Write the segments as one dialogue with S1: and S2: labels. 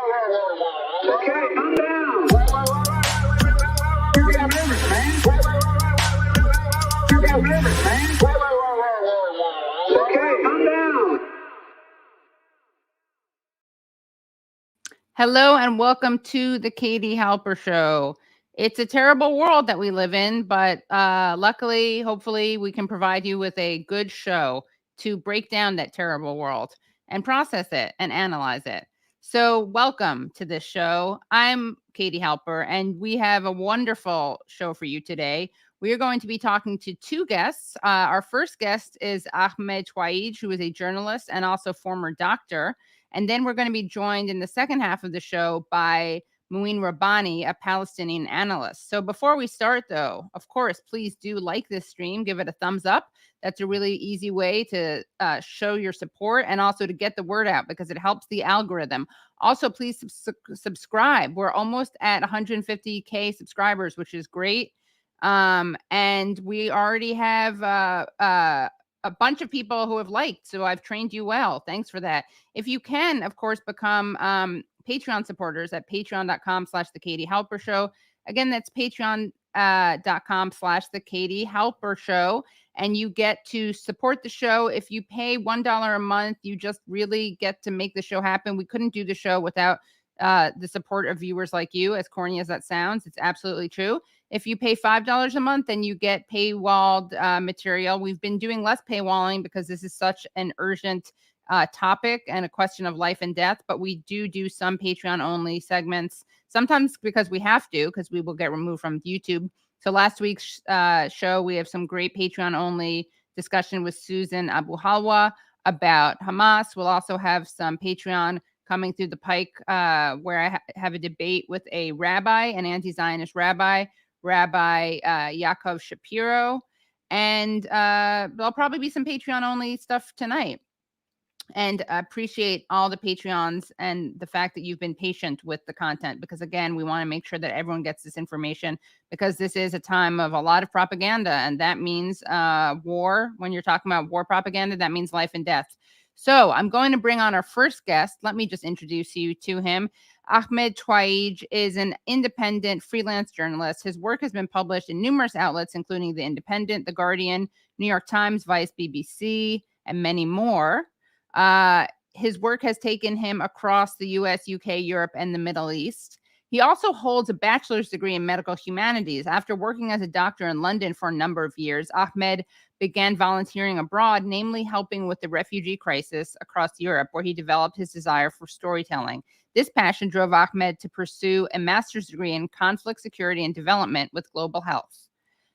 S1: Okay, calm down. You got rivers, man. You got rivers, man. Okay, calm down.
S2: Hello and welcome to the Katie Halper Show. It's a terrible world that we live in, but luckily, hopefully, we can provide you with a good show to break down that terrible world and process it and analyze it. So welcome to this show. I'm Katie Halper, and we have a wonderful show for you today. We are going to be talking to two guests. Our first guest is Ahmed Twaij, who is a journalist and also former doctor. And then we're going to be joined in the second half of the show by Mouin Rabbani, a Palestinian analyst. So before we start, though, of course, please do like this stream, give it a thumbs up. That's a really easy way to show your support and also to get the word out because it helps the algorithm. Also, please subscribe. We're almost at 150K subscribers, which is great. And we already have a bunch of people who have liked. So I've trained you well. Thanks for that. If you can, of course, become Patreon supporters at patreon.com/The Katie Halper Show. Again, that's patreon.com/The Katie Halper Show. And you get to support the show. If you pay $1 a month, you just really get to make the show happen. We couldn't do the show without the support of viewers like you, as corny as that sounds. It's absolutely true. If you pay $5 a month, then you get paywalled material. We've been doing less paywalling because this is such an urgent topic and a question of life and death. But we do some Patreon-only segments, sometimes because we have to, because we will get removed from YouTube. So last week's show, we have some great Patreon-only discussion with Susan Abu Halwa about Hamas. We'll also have some Patreon coming through the pike where I have a debate with a rabbi, an anti-Zionist rabbi, Rabbi Yaakov Shapiro. And there'll probably be some Patreon-only stuff tonight. And I appreciate all the Patreons and the fact that you've been patient with the content because, again, we want to make sure that everyone gets this information because this is a time of a lot of propaganda, and that means war. When you're talking about war propaganda, that means life and death. So I'm going to bring on our first guest. Let me just introduce you to him. Ahmed Twaij is an independent freelance journalist. His work has been published in numerous outlets, including The Independent, The Guardian, New York Times, Vice, BBC, and many more. His work has taken him across the US, UK, Europe, and the Middle East. He also holds a bachelor's degree in medical humanities. After working as a doctor in London for a number of years, Ahmed began volunteering abroad, namely helping with the refugee crisis across Europe, where he developed his desire for storytelling. This passion drove Ahmed to pursue a master's degree in conflict, security, and development with global health.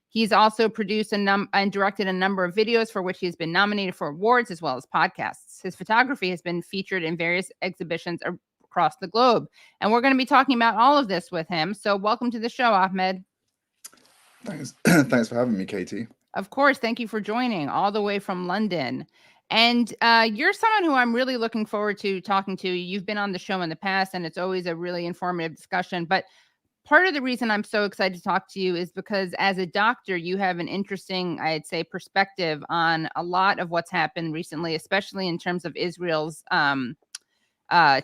S2: He's also produced and directed a number of videos for which he has been nominated for awards as well as podcasts. His photography has been featured in various exhibitions across the globe. And we're going to be talking about all of this with him. So welcome to the show, Ahmed.
S3: Thanks. Thanks for having me, Katie.
S2: Of course. Thank you for joining all the way from London. And you're someone who I'm really looking forward to talking to. You've been on the show in the past, and it's always a really informative discussion. But part of the reason I'm so excited to talk to you is because as a doctor, you have an interesting, I'd say, perspective on a lot of what's happened recently, especially in terms of Israel's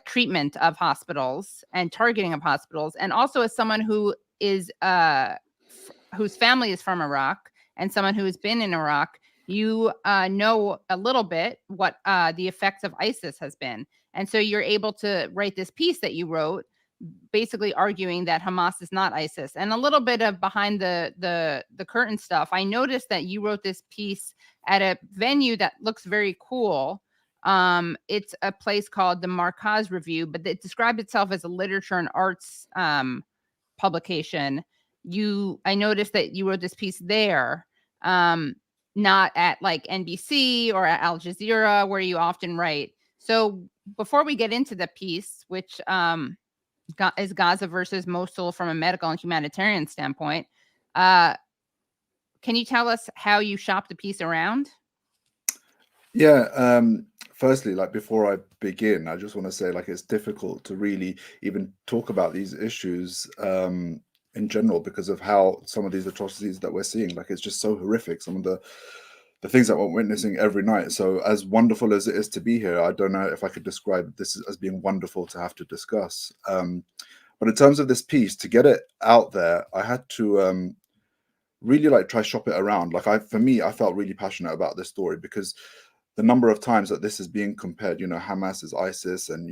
S2: treatment of hospitals and targeting of hospitals. And also as someone who is whose family is from Iraq and someone who has been in Iraq, you know a little bit what the effects of ISIS has been. And so you're able to write this piece that you wrote, basically arguing that Hamas is not ISIS. And a little bit of behind the curtain stuff. I noticed that you wrote this piece at a venue that looks very cool. It's a place called the Markaz Review, but it described itself as a literature and arts publication. I noticed that you wrote this piece there, not at like NBC or at Al Jazeera, where you often write. So before we get into the piece, which is Gaza versus Mosul from a medical and humanitarian standpoint, can you tell us how you shop the piece around?
S3: Yeah. Firstly, like before I begin, I just want to say like it's difficult to really even talk about these issues in general because of how some of these atrocities that we're seeing, like it's just so horrific. Some of the the things that we're witnessing every night. So as wonderful as it is to be here, I don't know if I could describe this as being wonderful to have to discuss. But in terms of this piece, to get it out there, I had to really like try shop it around. Like for me, I felt really passionate about this story because the number of times that this is being compared, Hamas is ISIS, and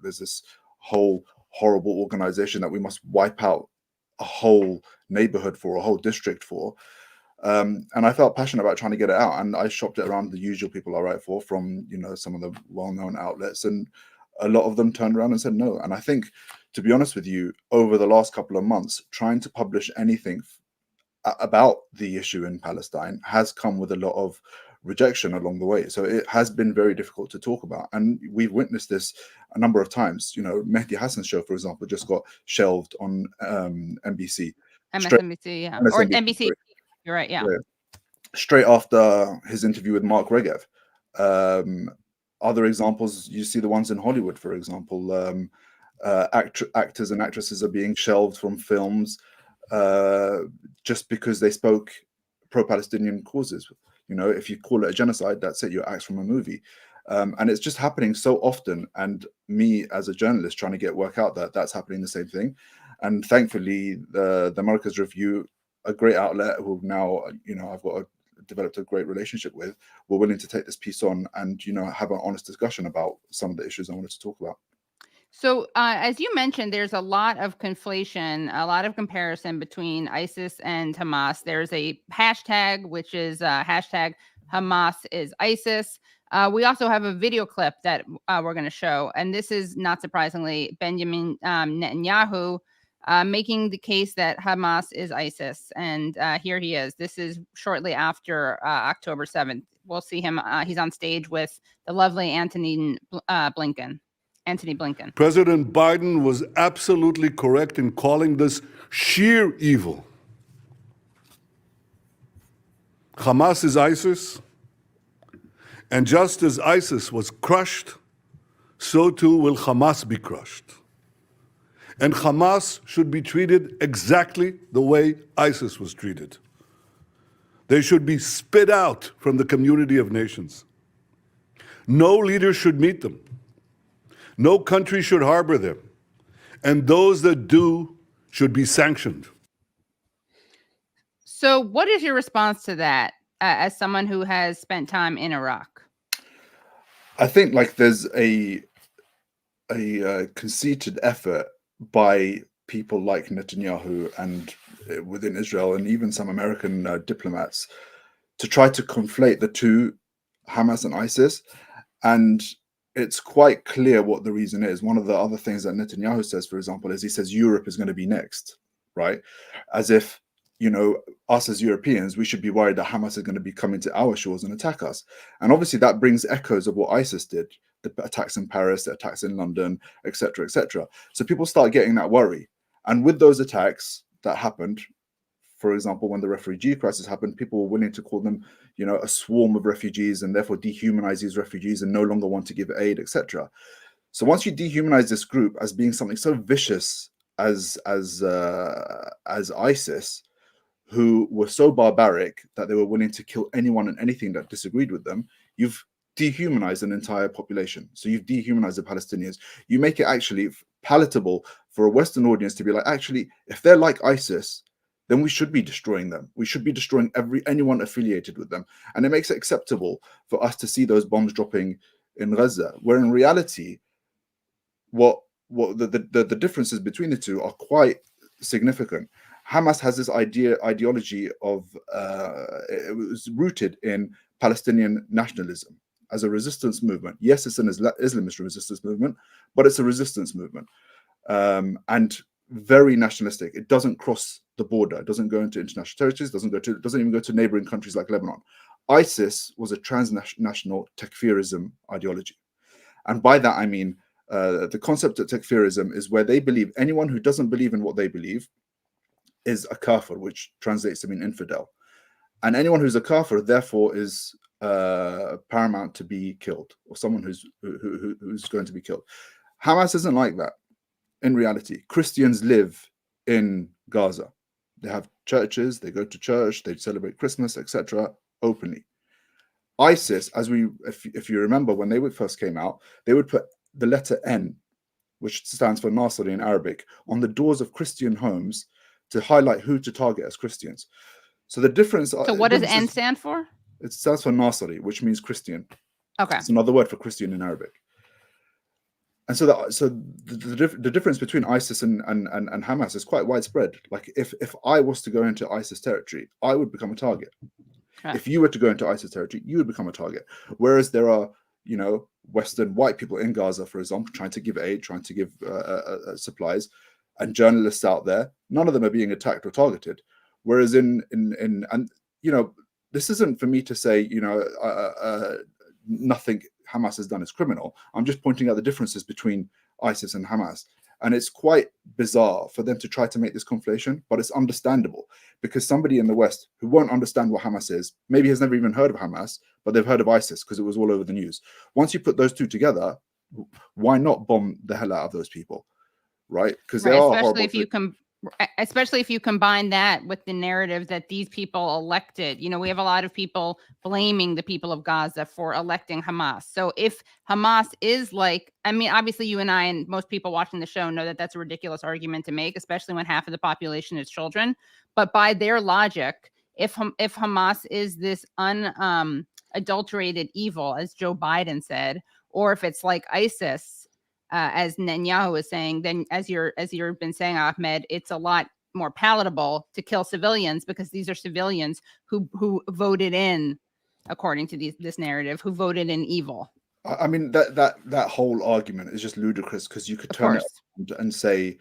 S3: there's this whole horrible organization that we must wipe out a whole neighborhood for, a whole district for. And I felt passionate about trying to get it out, and I shopped it around the usual people I write for, from some of the well-known outlets, and a lot of them turned around and said no. And I think, to be honest with you, over the last couple of months, trying to publish anything about the issue in Palestine has come with a lot of rejection along the way. So it has been very difficult to talk about, and we've witnessed this a number of times. Mehdi Hassan's show, for example, just got shelved on NBC.
S2: MSNBC, yeah, or NBC.
S3: Sorry.
S2: You're right, yeah.
S3: Straight after his interview with Mark Regev. Other examples, you see the ones in Hollywood, for example. Actors and actresses are being shelved from films just because they spoke pro-Palestinian causes. If you call it a genocide, that's it, you're axed from a movie. And it's just happening so often. And me, as a journalist, trying to get work out that's happening the same thing. And thankfully, the America's Review, a great outlet who now, I've developed a great relationship with, were willing to take this piece on and, have an honest discussion about some of the issues I wanted to talk about.
S2: So as you mentioned, there's a lot of conflation, a lot of comparison between ISIS and Hamas. There's a hashtag, which is hashtag Hamas is ISIS. We also have a video clip that we're going to show. And this is, not surprisingly, Benjamin Netanyahu making the case that Hamas is ISIS. And here he is. This is shortly after October 7th. We'll see him. He's on stage with the lovely Antony Blinken.
S4: President Biden was absolutely correct in calling this sheer evil. Hamas is ISIS, and just as ISIS was crushed, so too will Hamas be crushed. And Hamas should be treated exactly the way ISIS was treated. They should be spit out from the community of nations. No leader should meet them. No country should harbor them, and those that do should be sanctioned.
S2: So what is your response to that as someone who has spent time in Iraq?
S3: I think there's a conceited effort by people like Netanyahu and within Israel, and even some American diplomats, to try to conflate the two, Hamas and ISIS. And it's quite clear what the reason is. One of the other things that Netanyahu says, for example, is he says Europe is going to be next, right? As if, us as Europeans, we should be worried that Hamas is going to be coming to our shores and attack us. And obviously that brings echoes of what ISIS did, the attacks in Paris, the attacks in London, etc., etc. So people start getting that worry. And with those attacks that happened, for example, when the refugee crisis happened, people were willing to call them, a swarm of refugees, and therefore dehumanize these refugees and no longer want to give aid, etc. So once you dehumanize this group as being something so vicious as ISIS, who were so barbaric that they were willing to kill anyone and anything that disagreed with them, you've dehumanized an entire population. So you've dehumanized the Palestinians. You make it actually palatable for a Western audience to be like, actually, if they're like ISIS, then we should be destroying them. We should be destroying anyone affiliated with them. And it makes it acceptable for us to see those bombs dropping in Gaza, where in reality, what the differences between the two are quite significant. Hamas has this ideology of, it was rooted in Palestinian nationalism as a resistance movement. Yes, it's an Islamist resistance movement, but it's a resistance movement. And very nationalistic. It doesn't cross the border. It doesn't go into international territories. Doesn't even go to neighboring countries like Lebanon. ISIS was a transnational takfirism ideology, and by that I mean the concept of takfirism is where they believe anyone who doesn't believe in what they believe is a kafir, which translates to mean infidel, and anyone who's a kafir therefore is paramount to be killed, or someone who's going to be killed. Hamas isn't like that. In reality, Christians live in Gaza. They have churches, they go to church, they celebrate Christmas, etc., openly. ISIS, if you remember, when they first came out, they would put the letter N, which stands for Nasri in Arabic, on the doors of Christian homes to highlight who to target as Christians. So the difference.
S2: So what does N stand for?
S3: It stands for Nasri, which means Christian.
S2: Okay.
S3: It's another word for Christian in Arabic. And so the difference between ISIS and Hamas is quite widespread. Like if I was to go into ISIS territory, I would become a target. Right. If you were to go into ISIS territory, you would become a target. Whereas there are, Western white people in Gaza, for example, trying to give aid, trying to give supplies, and journalists out there, none of them are being attacked or targeted. Whereas this isn't for me to say, nothing Hamas has done is criminal. I'm just pointing out the differences between ISIS and Hamas. And it's quite bizarre for them to try to make this conflation, but it's understandable because somebody in the West who won't understand what Hamas is, maybe has never even heard of Hamas, but they've heard of ISIS because it was all over the news. Once you put those two together, why not bomb the hell out of those people, right? Because they are horrible.
S2: Especially if you combine that with the narrative that these people elected. We have a lot of people blaming the people of Gaza for electing Hamas. So if Hamas is obviously you and I and most people watching the show know that that's a ridiculous argument to make, especially when half of the population is children. But by their logic, if Hamas is this unadulterated evil, as Joe Biden said, or if it's like ISIS, as Netanyahu is saying, then as you've been saying, Ahmed, it's a lot more palatable to kill civilians because these are civilians who voted in, according to this narrative, who voted in evil.
S3: I mean, that whole argument is just ludicrous because you could turn it around and say,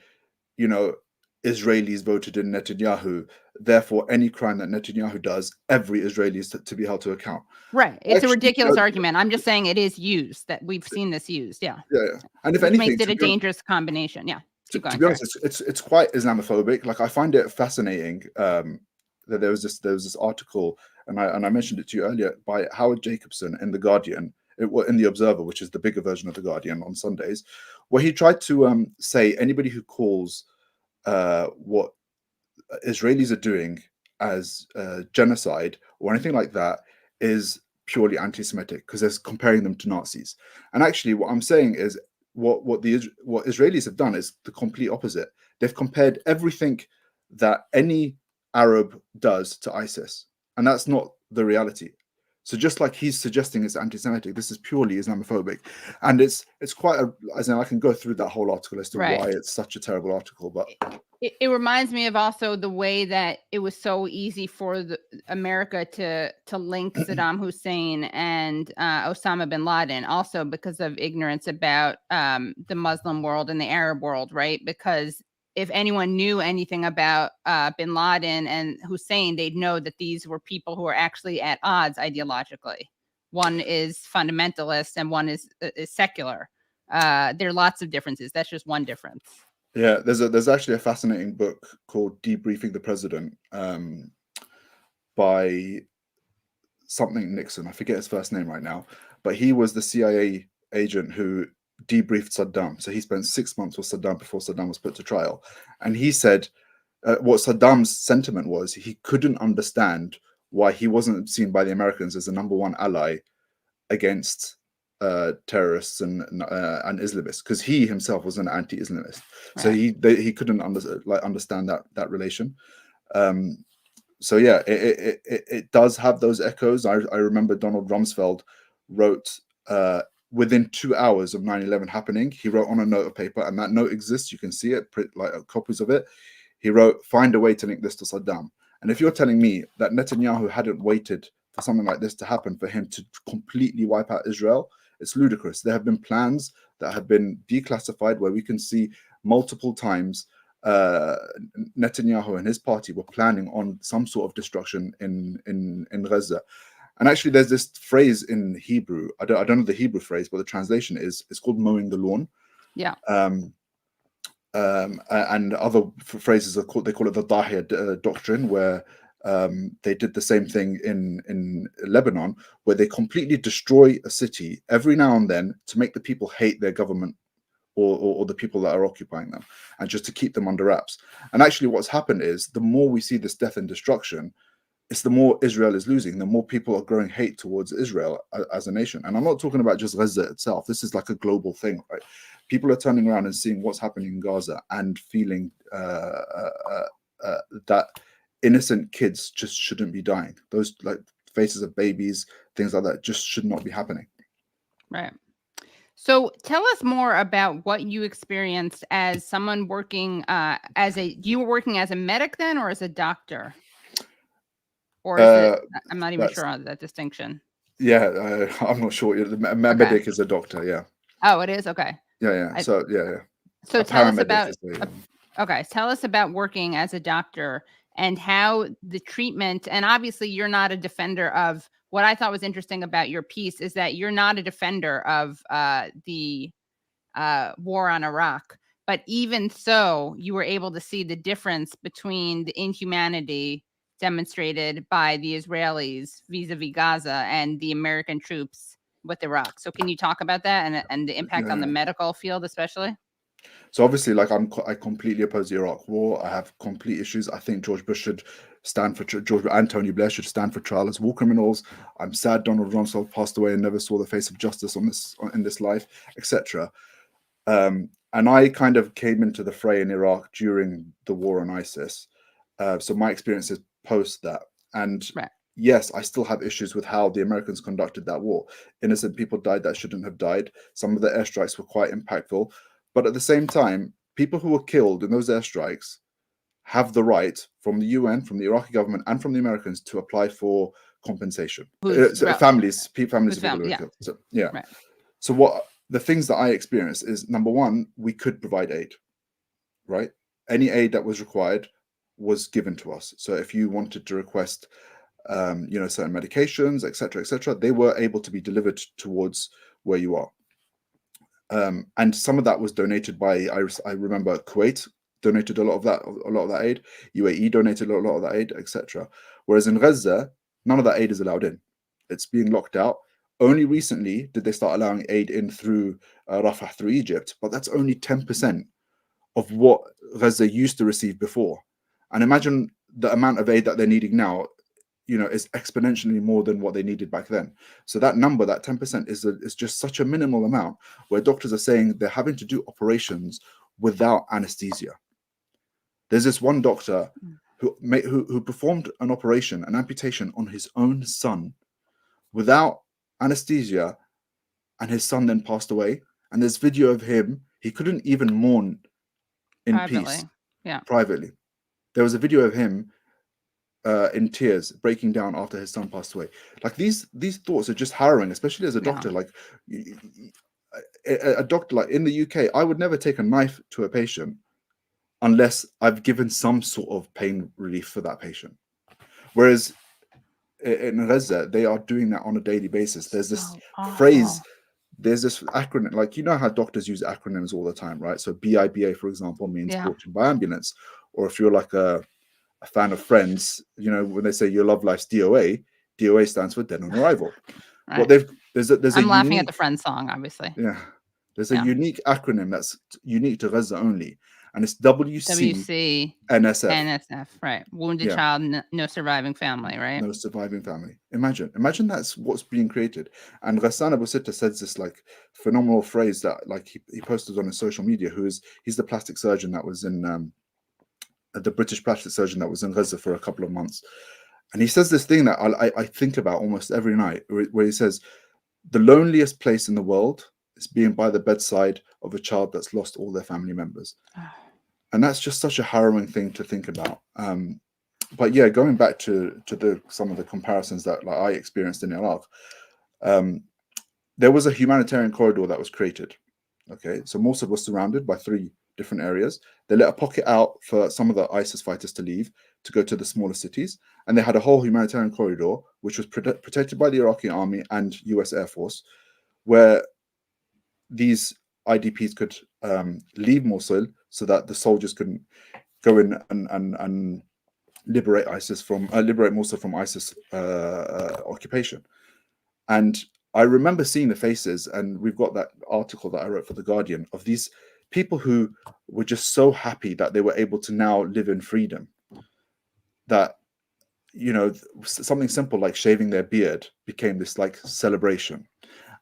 S3: Israelis voted in Netanyahu, therefore any crime that Netanyahu does, every Israeli is to be held to account.
S2: Right. It's a ridiculous argument. I'm just saying it is used, that we've seen this used. Yeah.
S3: Yeah. And if anything,
S2: makes it a dangerous combination. Yeah.
S3: To be honest, it's quite Islamophobic. Like I find it fascinating that there was this article, and I mentioned it to you earlier, by Howard Jacobson in The Guardian, in The Observer, which is the bigger version of The Guardian on Sundays, where he tried to say anybody who calls what Israelis are doing as genocide or anything like that is purely anti-Semitic because they're comparing them to Nazis. And actually, what I'm saying is what Israelis have done is the complete opposite. They've compared everything that any Arab does to ISIS, and that's not the reality. So just like he's suggesting it's anti-Semitic, this is purely Islamophobic, and it's quite I can go through that whole article as to why it's such a terrible article. But
S2: it reminds me of also the way that it was so easy for America to link Saddam Hussein and Osama bin Laden, also because of ignorance about the Muslim world and the Arab world, right? Because if anyone knew anything about bin Laden and Hussein, they'd know that these were people who are actually at odds ideologically. One is fundamentalist and one is secular. There are lots of differences. That's just one difference.
S3: Yeah, there's actually a fascinating book called Debriefing the President by something Nixon. I forget his first name right now, but he was the CIA agent who debriefed Saddam. So he spent 6 months with Saddam before Saddam was put to trial. And he said what Saddam's sentiment was, he couldn't understand why he wasn't seen by the Americans as the #1 ally against terrorists and Islamists, because he himself was an anti-Islamist. Right. So he couldn't understand that relation. So yeah, it does have those echoes. I remember Donald Rumsfeld wrote within 2 hours of 9/11 happening, he wrote on a note of paper, and that note exists. You can see it, copies of it. He wrote, "Find a way to link this to Saddam." And if you're telling me that Netanyahu hadn't waited for something like this to happen for him to completely wipe out Israel, it's ludicrous. There have been plans that have been declassified where we can see multiple times Netanyahu and his party were planning on some sort of destruction in Gaza. And actually, there's this phrase in Hebrew. I don't know the Hebrew phrase, but the translation it's called mowing the lawn. Yeah. And other phrases they call it the Dahiya doctrine, where they did the same thing in Lebanon, where they completely destroy a city every now and then to make the people hate their government or the people that are occupying them, and just to keep them under wraps. And actually what's happened is the more we see this death and destruction, it's the more Israel is losing, the more people are growing hate towards Israel as a nation. And I'm not talking about just Gaza itself. This is like a global thing, right? People are turning around and seeing what's happening in Gaza and feeling that innocent kids just shouldn't be dying. Those like faces of babies, things like that, just should not be happening.
S2: Right. So tell us more about what you experienced as someone working you were working as a medic then, or as a doctor? Or is it, I'm not even sure on that distinction.
S3: Yeah, I'm not sure. The medic is a doctor, yeah.
S2: Oh, it is? Okay.
S3: Yeah. So
S2: tell us about, okay, tell us about working as a doctor and how the treatment, and obviously you're not a defender of, what I thought was interesting about your piece is that you're not a defender of the war on Iraq, but even so, you were able to see the difference between the inhumanity demonstrated by the Israelis vis-a-vis Gaza and the American troops with Iraq. So can you talk about that and the impact on the medical field, especially?
S3: So obviously, like I completely oppose the Iraq War. I have complete issues. I think George Bush should stand for George and Tony Blair should stand for trial as war criminals. I'm sad Donald Rumsfeld passed away and never saw the face of justice in this life, etc. And I kind of came into the fray in Iraq during the war on ISIS. So my experience is post that, and yes, I still have issues with how the Americans conducted that war. Innocent people died that shouldn't have died. Some of the airstrikes were quite impactful. But at the same time, people who were killed in those airstrikes have the right from the UN, from the Iraqi government, and from the Americans to apply for compensation. Families of people who were killed. So, So what the things that I experienced is, number one, we could provide aid, right? Any aid that was required was given to us. So if you wanted to request, certain medications, etc., they were able to be delivered towards where you are. And some of that was donated by, I remember Kuwait donated a lot of that aid. UAE donated a lot of that aid, etc. Whereas in Gaza, none of that aid is allowed in. It's being locked out. Only recently did they start allowing aid in through Rafah, through Egypt, but that's only 10% of what Gaza used to receive before. And imagine the amount of aid that they're needing now, is exponentially more than what they needed back then. So that number, that 10%, is just such a minimal amount, where doctors are saying they're having to do operations without anesthesia. There's this one doctor who performed an operation, an amputation on his own son without anesthesia, and his son then passed away. And there's video of him. He couldn't even mourn in peace. Privately. There was a video of him in tears, breaking down after his son passed away. Like these thoughts are just harrowing, especially as a doctor. Like a doctor, like in the UK, I would never take a knife to a patient unless I've given some sort of pain relief for that patient. Whereas in Gaza, they are doing that on a daily basis. There's this phrase, there's this acronym, like, how doctors use acronyms all the time, right? So BIBA, for example, means brought in by ambulance. Or if you're like a fan of Friends, when they say your love life's DOA, DOA stands for dead on arrival. Right. Well, I'm
S2: laughing at the Friends song, obviously.
S3: Yeah. There's a unique acronym that's unique to Gaza only, and it's WC NSF.
S2: Right. Wounded child, no surviving family, right?
S3: No surviving family. Imagine that's what's being created. And Ghassan Abu Sitta says this like phenomenal phrase that like he posted on his social media. He's the plastic surgeon that was in the British plastic surgeon that was in Gaza for a couple of months. And he says this thing that I think about almost every night, where he says, the loneliest place in the world is being by the bedside of a child that's lost all their family members. And that's just such a harrowing thing to think about. But yeah, going back to some of the comparisons that I experienced in Iraq, there was a humanitarian corridor that was created. Okay, so Mosul was surrounded by 3 different areas. They let a pocket out for some of the ISIS fighters to leave, to go to the smaller cities. And they had a whole humanitarian corridor, which was protected by the Iraqi army and US Air Force, where these IDPs could leave Mosul so that the soldiers could go in and liberate Mosul from ISIS occupation. And I remember seeing the faces, and we've got that article that I wrote for The Guardian, of these people who were just so happy that they were able to now live in freedom. That something simple like shaving their beard became this like celebration,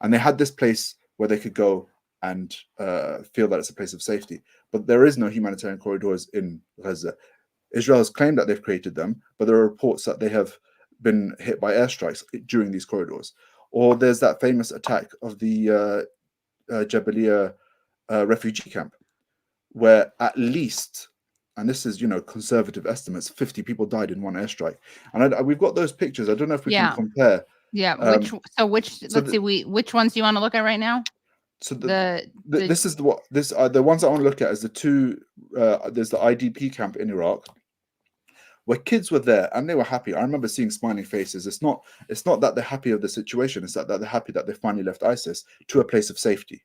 S3: and they had this place where they could go and feel that it's a place of safety. But there is no humanitarian corridors in Gaza. Israel has claimed that they've created them, but there are reports that they have been hit by airstrikes during these corridors. Or there's that famous attack of the Jabalia refugee camp, where at least, and this is conservative estimates, 50 people died in one airstrike. And we've got those pictures. I don't know if we can compare.
S2: Yeah. Which ones do you want to look at right now?
S3: So this is the ones I want to look at is the two. There's the IDP camp in Iraq, where kids were there and they were happy. I remember seeing smiling faces. It's not that they're happy of the situation. It's that they're happy that they finally left ISIS to a place of safety.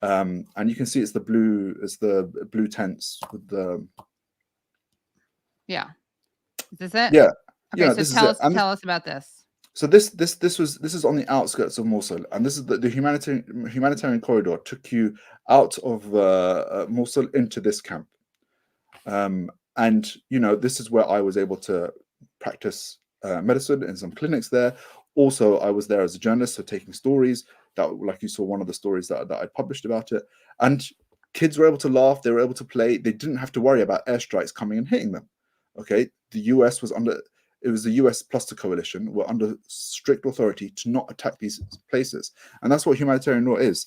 S3: And you can see it's the blue tents with the.
S2: Yeah. Is this it?
S3: Yeah.
S2: Okay. So tell us about this.
S3: So this is on the outskirts of Mosul, and this is the humanitarian corridor took you out of Mosul into this camp, and this is where I was able to practice medicine in some clinics there. Also, I was there as a journalist, so taking stories that, like you saw, one of the stories that I published about it, and kids were able to laugh, they were able to play, they didn't have to worry about airstrikes coming and hitting them. Okay, the US was under. It was the US plus the coalition were under strict authority to not attack these places. And that's what humanitarian law is.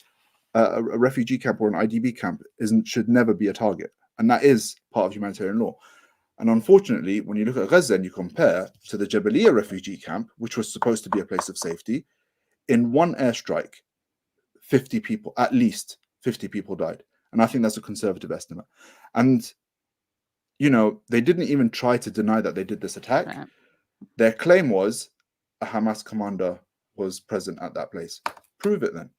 S3: A refugee camp or an IDP camp should never be a target. And that is part of humanitarian law. And unfortunately, when you look at Gaza and you compare to the Jabalia refugee camp, which was supposed to be a place of safety, in one airstrike, at least 50 people died. And I think that's a conservative estimate. And, they didn't even try to deny that they did this attack. Right. Their claim was a Hamas commander was present at that place. Prove it then.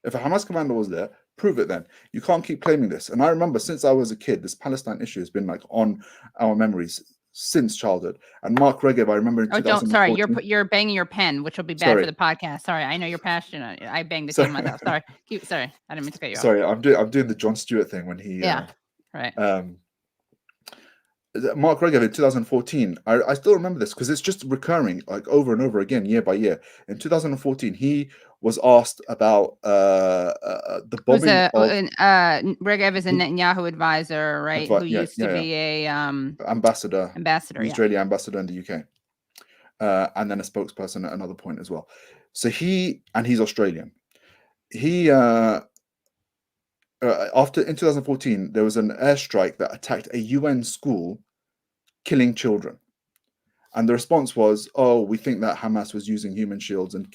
S3: If a Hamas commander was there, prove it then. You can't keep claiming this. And I remember since I was a kid, this Palestine issue has been like on our memories since childhood. And Mark Regev, I remember in 2014.
S2: Sorry, you're banging your pen, which will be bad for the podcast. Sorry, I know you're passionate. I banged the pen myself. Sorry, sorry, I didn't mean to cut you off.
S3: Sorry, I'm doing the Jon Stewart thing when he.
S2: Yeah. Right.
S3: Mark Regev in 2014, I still remember this because it's just recurring like over and over again, year by year. In 2014, he was asked about the bombing
S2: Regev is a Netanyahu advisor, right? Who used to be a
S3: ambassador, Israeli ambassador in the UK, and then a spokesperson at another point as well. So he's Australian. He in 2014, there was an airstrike that attacked a UN school, killing children. And the response was, oh, we think that Hamas was using human shields and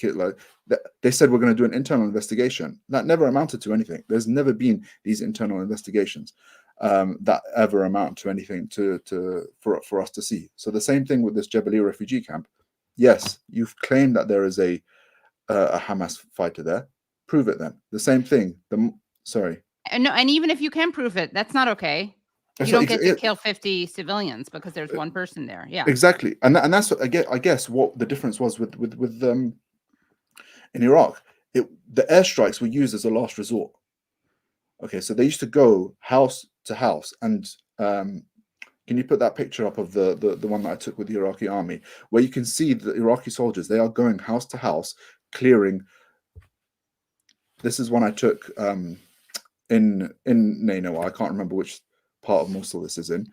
S3: they said we're going to do an internal investigation. That never amounted to anything. There's never been these internal investigations that ever amount to anything for us to see. So the same thing with this Jabalia refugee camp. Yes, you've claimed that there is a Hamas fighter there. Prove it then. The same thing. Sorry.
S2: No, and even if you can prove it, that's not okay. You don't get to kill 50 civilians because there's one person there. Yeah,
S3: exactly. And that's what I guess what the difference was with in Iraq. The airstrikes were used as a last resort. Okay, so they used to go house to house, and can you put that picture up of the one that I took with the Iraqi army, where you can see the Iraqi soldiers? They are going house to house, clearing. This is one I took in Nainawa. I can't remember which part of Mosul this is in,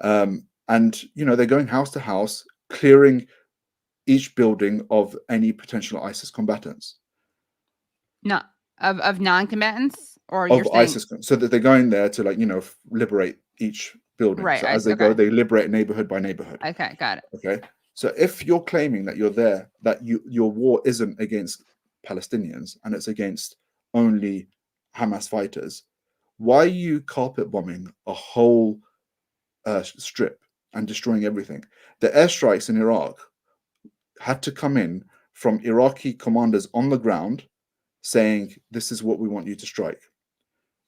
S3: and they're going house to house, clearing each building of any potential ISIS combatants.
S2: Not of non-combatants, or
S3: of ISIS, so that they're going there to liberate each building. Right. So as they go, they liberate neighborhood by neighborhood.
S2: Okay, got it.
S3: Okay, so if you're claiming that you're there, that your war isn't against Palestinians and it's against only Hamas fighters, why are you carpet bombing a whole strip and destroying everything? The airstrikes in Iraq had to come in from Iraqi commanders on the ground saying, this is what we want you to strike.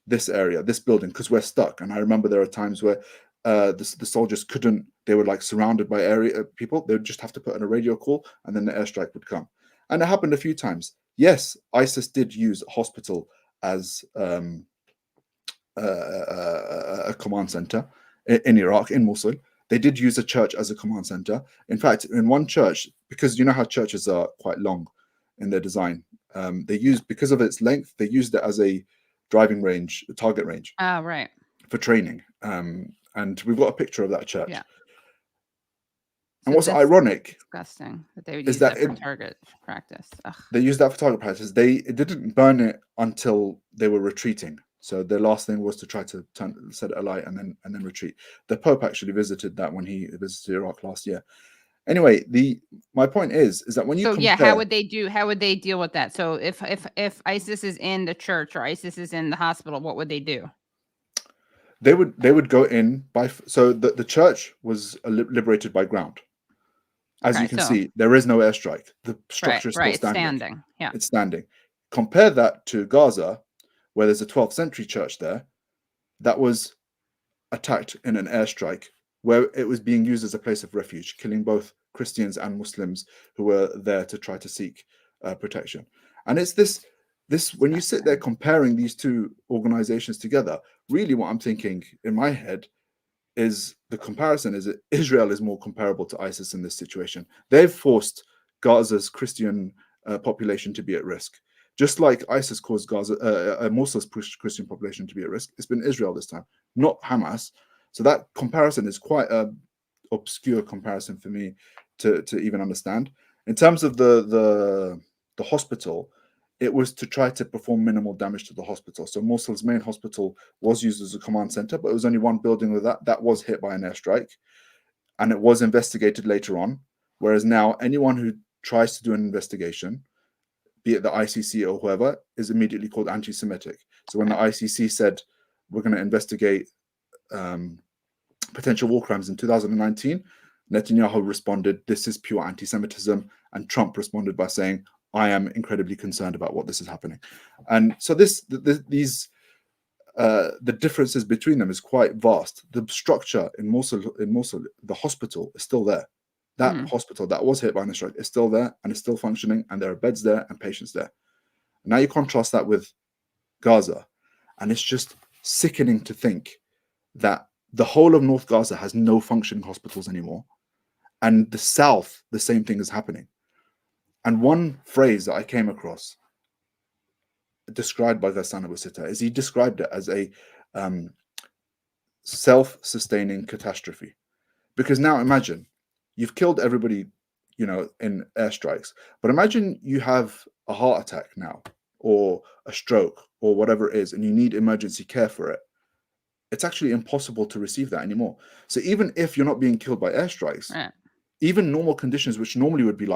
S3: This area, this building, because we're stuck. And I remember there are times where the soldiers couldn't, they were surrounded by people. They would just have to put in a radio call and then the airstrike would come. And it happened a few times. Yes, ISIS did use a hospital as a command center in Iraq, in Mosul. They did use a church as a command center. In fact, in one church, because you know how churches are quite long in their design, they used, because of its length, they used it as a driving range, a target range
S2: Oh, right.
S3: for training. And we've got a picture of that church.
S2: Yeah.
S3: And
S2: So
S3: what's
S2: that's
S3: ironic
S2: disgusting that they would
S3: is
S2: use
S3: that
S2: that for target practice. Ugh.
S3: they used that for target practice. They didn't burn it until they were retreating. So their last thing was to try to set it alight and then retreat. The Pope actually visited that when he visited Iraq last year. Anyway, my point is that when you compare,
S2: yeah, how would they deal with that? So if ISIS is in the church or ISIS is in the hospital, what would they do?
S3: they would go in by, so the church was liberated by ground. As you can see, there is no airstrike. The structure is still standing.
S2: Yeah,
S3: it's standing. Compare that to Gaza, where there's a 12th century church there that was attacked in an airstrike, where it was being used as a place of refuge, killing both Christians and Muslims who were there to try to seek protection. And it's this when you sit there comparing these two organizations together, really what I'm thinking in my head is the comparison is that Israel is more comparable to ISIS in this situation. They've forced Gaza's Christian population to be at risk. Just like ISIS caused Mosul's Christian population to be at risk, it's been Israel this time, not Hamas. So that comparison is quite an obscure comparison for me to even understand. In terms of the hospital, it was to try to perform minimal damage to the hospital. So Mosul's main hospital was used as a command center, but it was only one building with that was hit by an airstrike, and it was investigated later on. Whereas now, anyone who tries to do an investigation, be it the ICC or whoever, is immediately called anti-Semitic. So when the ICC said we're going to investigate potential war crimes in 2019, Netanyahu responded, "This is pure anti-Semitism," and Trump responded by saying, "I am incredibly concerned about what this is happening." And so the differences between them is quite vast. The structure in Mosul, the hospital is still there. That hospital that was hit by an airstrike is still there and is still functioning, and there are beds there and patients there. Now you contrast that with Gaza, and it's just sickening to think that the whole of North Gaza has no functioning hospitals anymore, and the south, the same thing is happening. And one phrase that I came across described by Ghassan Abu Sitta is he described it as a self-sustaining catastrophe. Because now imagine you've killed everybody, in airstrikes, but imagine you have a heart attack now, or a stroke, or whatever it is, and you need emergency care for it. It's actually impossible to receive that anymore. So even if you're not being killed by airstrikes, even normal conditions which normally would be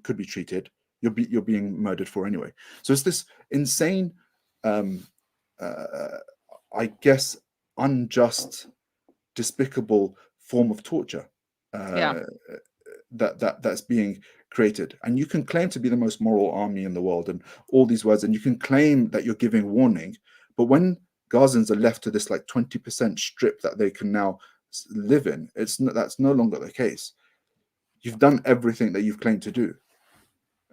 S3: could be treated, you're being murdered for anyway. So it's this insane, I guess, unjust, despicable form of torture that's being created. And you can claim to be the most moral army in the world and all these words, and you can claim that you're giving warning, but when Gazans are left to this like 20% strip that they can now live in, that's no longer the case. You've done everything that you've claimed to do.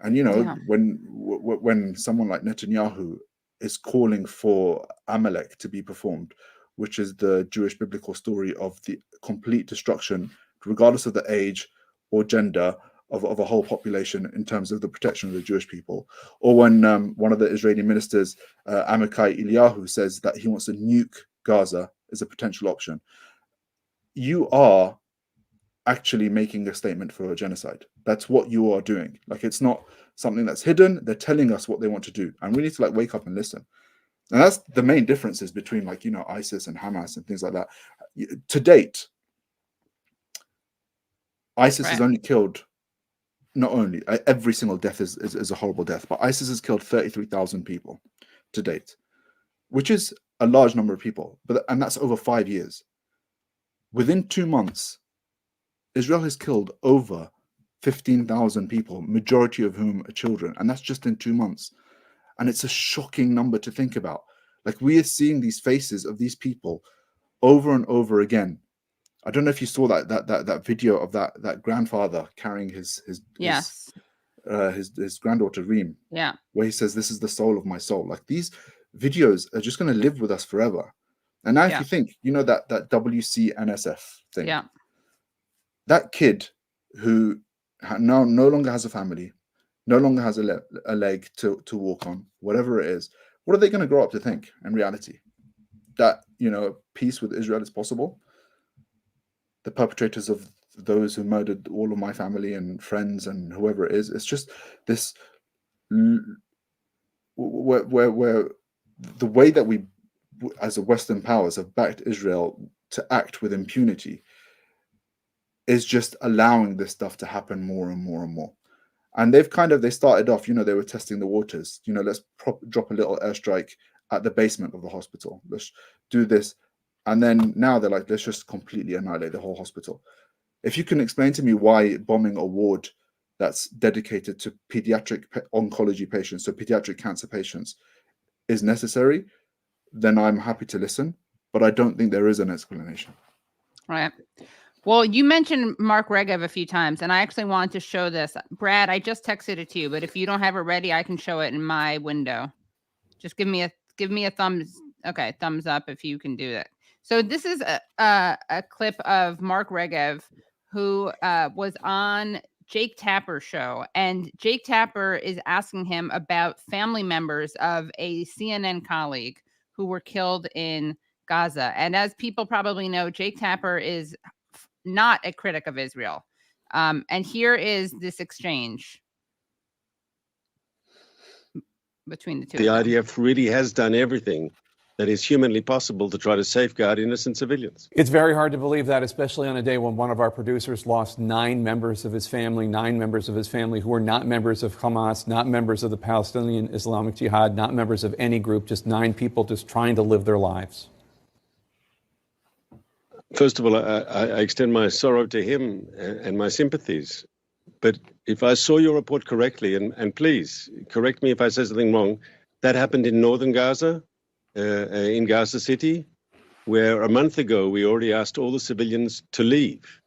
S3: And when someone like Netanyahu is calling for Amalek to be performed, which is the Jewish biblical story of the complete destruction, regardless of the age or gender of a whole population in terms of the protection of the Jewish people, or when one of the Israeli ministers, Amichai Eliyahu, says that he wants to nuke Gaza as a potential option, you are actually making a statement for a genocide. That's what you are doing. Like, it's not something that's hidden. They're telling us what they want to do, and we need to wake up and listen. And that's the main differences between ISIS and Hamas and things like that. To date, ISIS has only killed, not only every single death is a horrible death, but ISIS has killed 33,000 people to date, which is a large number of people, and that's over 5 years. Within 2 months, Israel has killed over 15,000 people, majority of whom are children, and that's just in 2 months. And it's a shocking number to think about. Like, we are seeing these faces of these people over and over again. I don't know if you saw that video of that grandfather carrying his granddaughter Reem, where he says, "This is the soul of my soul." Like, these videos are just going to live with us forever. And now, if you think, that WCNSF thing, that kid who now no longer has a family, no longer has a leg to walk on, whatever it is, what are they going to grow up to think in reality? That, peace with Israel is possible? The perpetrators of those who murdered all of my family and friends and whoever it is, it's just this where the way that we as a Western powers have backed Israel to act with impunity is just allowing this stuff to happen more and more and more. And they started off, they were testing the waters, let's drop a little airstrike at the basement of the hospital. Let's do this. And then now they're like, let's just completely annihilate the whole hospital. If you can explain to me why bombing a ward that's dedicated to pediatric oncology patients, so pediatric cancer patients, is necessary, then I'm happy to listen. But I don't think there is an explanation.
S2: Right. Well, you mentioned Mark Regev a few times, and I actually wanted to show this. Brad, I just texted it to you, but if you don't have it ready, I can show it in my window. Just give me a thumbs up if you can do it. So this is a clip of Mark Regev, who was on Jake Tapper's show, and Jake Tapper is asking him about family members of a CNN colleague who were killed in Gaza. And as people probably know, Jake Tapper is not a critic of Israel. And here is this exchange between the two.
S5: The IDF really has done everything that is humanly possible to try to safeguard innocent civilians.
S6: It's very hard to believe that, especially on a day when one of our producers lost 9 members of his family who were not members of Hamas, not members of the Palestinian Islamic Jihad, not members of any group, just 9 people just trying to live their lives.
S5: First of all, I extend my sorrow to him and my sympathies. But if I saw your report correctly, and please correct me if I say something wrong, that happened in northern Gaza, in Gaza City, where a month ago we already asked all the civilians to leave.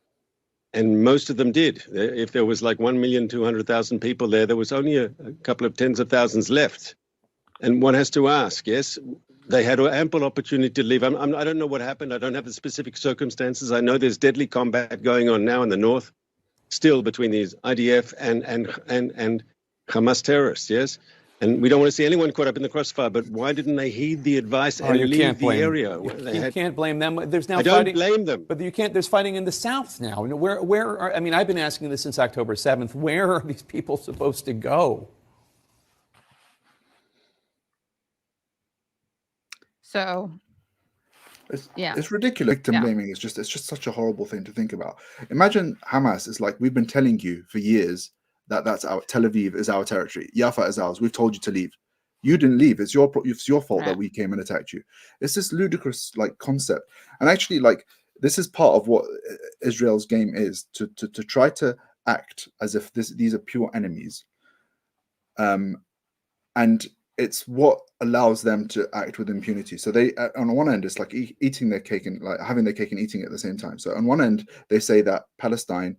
S5: And most of them did. If there was like 1,200,000 people there was only a couple of tens of thousands left. And one has to ask, yes, they had ample opportunity to leave. I don't know what happened. I don't have the specific circumstances. I know there's deadly combat going on now in the north, still between these IDF and Hamas terrorists, yes? And we don't want to see anyone caught up in the crossfire, but why didn't they heed the advice and leave the area?
S6: You can't blame them. There's now
S5: I don't blame them.
S6: But you can't. There's fighting in the south now. I've been asking this since October 7th. Where are these people supposed to go?
S2: So,
S3: it's ridiculous. Victim blaming is just such a horrible thing to think about. Imagine Hamas is like, we've been telling you for years that's our Tel Aviv is our territory, Jaffa is ours. We've told you to leave. You didn't leave. It's your fault that we came and attacked you. It's this ludicrous concept, and actually this is part of what Israel's game is to try to act as if these are pure enemies, and it's what allows them to act with impunity. So they, on one end, it's like eating their cake and having their cake and eating it at the same time. So on one end, they say that Palestine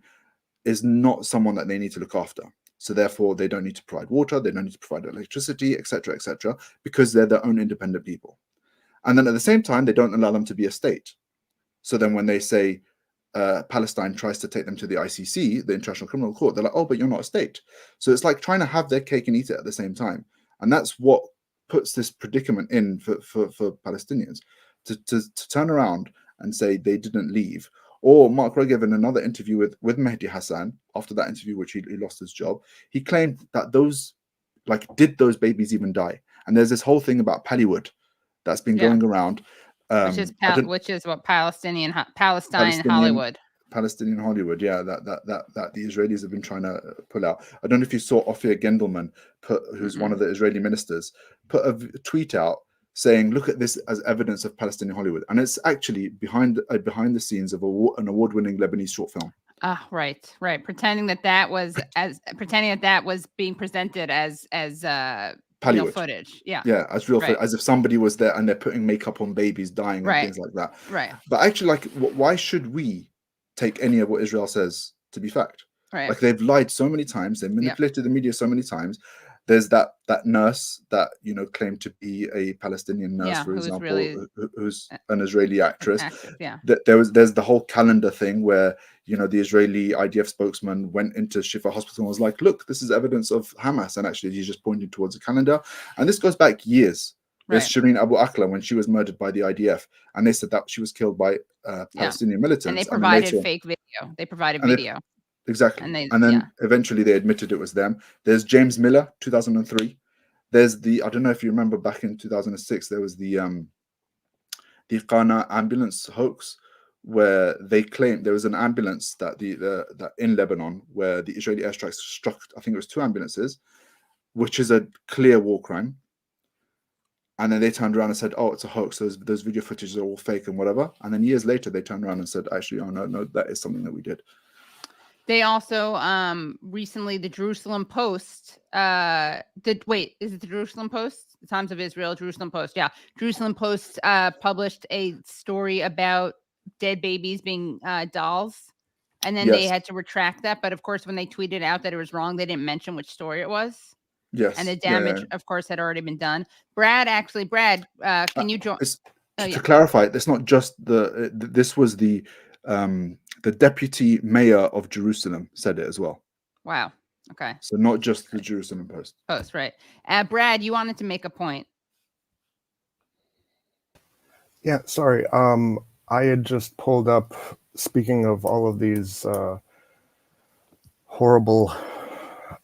S3: is not someone that they need to look after. So therefore, they don't need to provide water, they don't need to provide electricity, etc., because they're their own independent people. And then at the same time, they don't allow them to be a state. So then when they say Palestine tries to take them to the ICC, the International Criminal Court, they're like, oh, but you're not a state. So it's like trying to have their cake and eat it at the same time. And that's what puts this predicament in for Palestinians to turn around and say they didn't leave. Or Mark Regev, in another interview with Mehdi Hassan, after that interview, which he lost his job, he claimed that did those babies even die? And there's this whole thing about Pallywood that's been going around.
S2: Which is what Palestine Hollywood.
S3: Palestinian Hollywood, yeah, that the Israelis have been trying to pull out. I don't know if you saw Ophir Gendelman, who's one of the Israeli ministers, put a tweet out saying, look at this as evidence of Palestinian Hollywood. And it's actually behind the scenes of an award-winning Lebanese short film.
S2: Right. Pretending that was being presented as real footage.
S3: Yeah, as real footage, as if somebody was there and they're putting makeup on babies dying and things like that.
S2: Right.
S3: But actually, why should we take any of what Israel says to be fact?
S2: Right.
S3: They've lied so many times, they've manipulated the media so many times. There's that nurse that claimed to be a Palestinian nurse, for example, who's an Israeli actress. There's the whole calendar thing where the Israeli IDF spokesman went into Shifa Hospital and was like, look, this is evidence of Hamas. And actually, he's just pointing towards a calendar. And this goes back years. There's Shireen Abu Akleh when she was murdered by the IDF. And they said that she was killed by Palestinian militants.
S2: And they provided fake video. They provided video.
S3: Exactly. And then eventually they admitted it was them. There's James Miller, 2003. There's I don't know if you remember back in 2006, there was the Qana ambulance hoax, where they claimed there was an ambulance that that in Lebanon where the Israeli airstrikes struck, I think it was 2 ambulances, which is a clear war crime. And then they turned around and said, oh, it's a hoax. Those video footages are all fake and whatever. And then years later, they turned around and said, actually, oh, no, that is something that we did.
S2: They also recently, the Jerusalem Post is it the Jerusalem Post? The Times of Israel, Jerusalem Post. Yeah. Jerusalem Post published a story about dead babies being dolls. And then they had to retract that. But of course, when they tweeted out that it was wrong, they didn't mention which story it was.
S3: Yes.
S2: And the damage, of course, had already been done. Brad, can you join?
S3: To clarify, it's not just this was the deputy mayor of Jerusalem said it as well.
S2: Wow. Okay.
S3: So not just the Jerusalem Post.
S2: Right. Brad, you wanted to make a point.
S7: Yeah, sorry. I had just pulled up, speaking of all of these horrible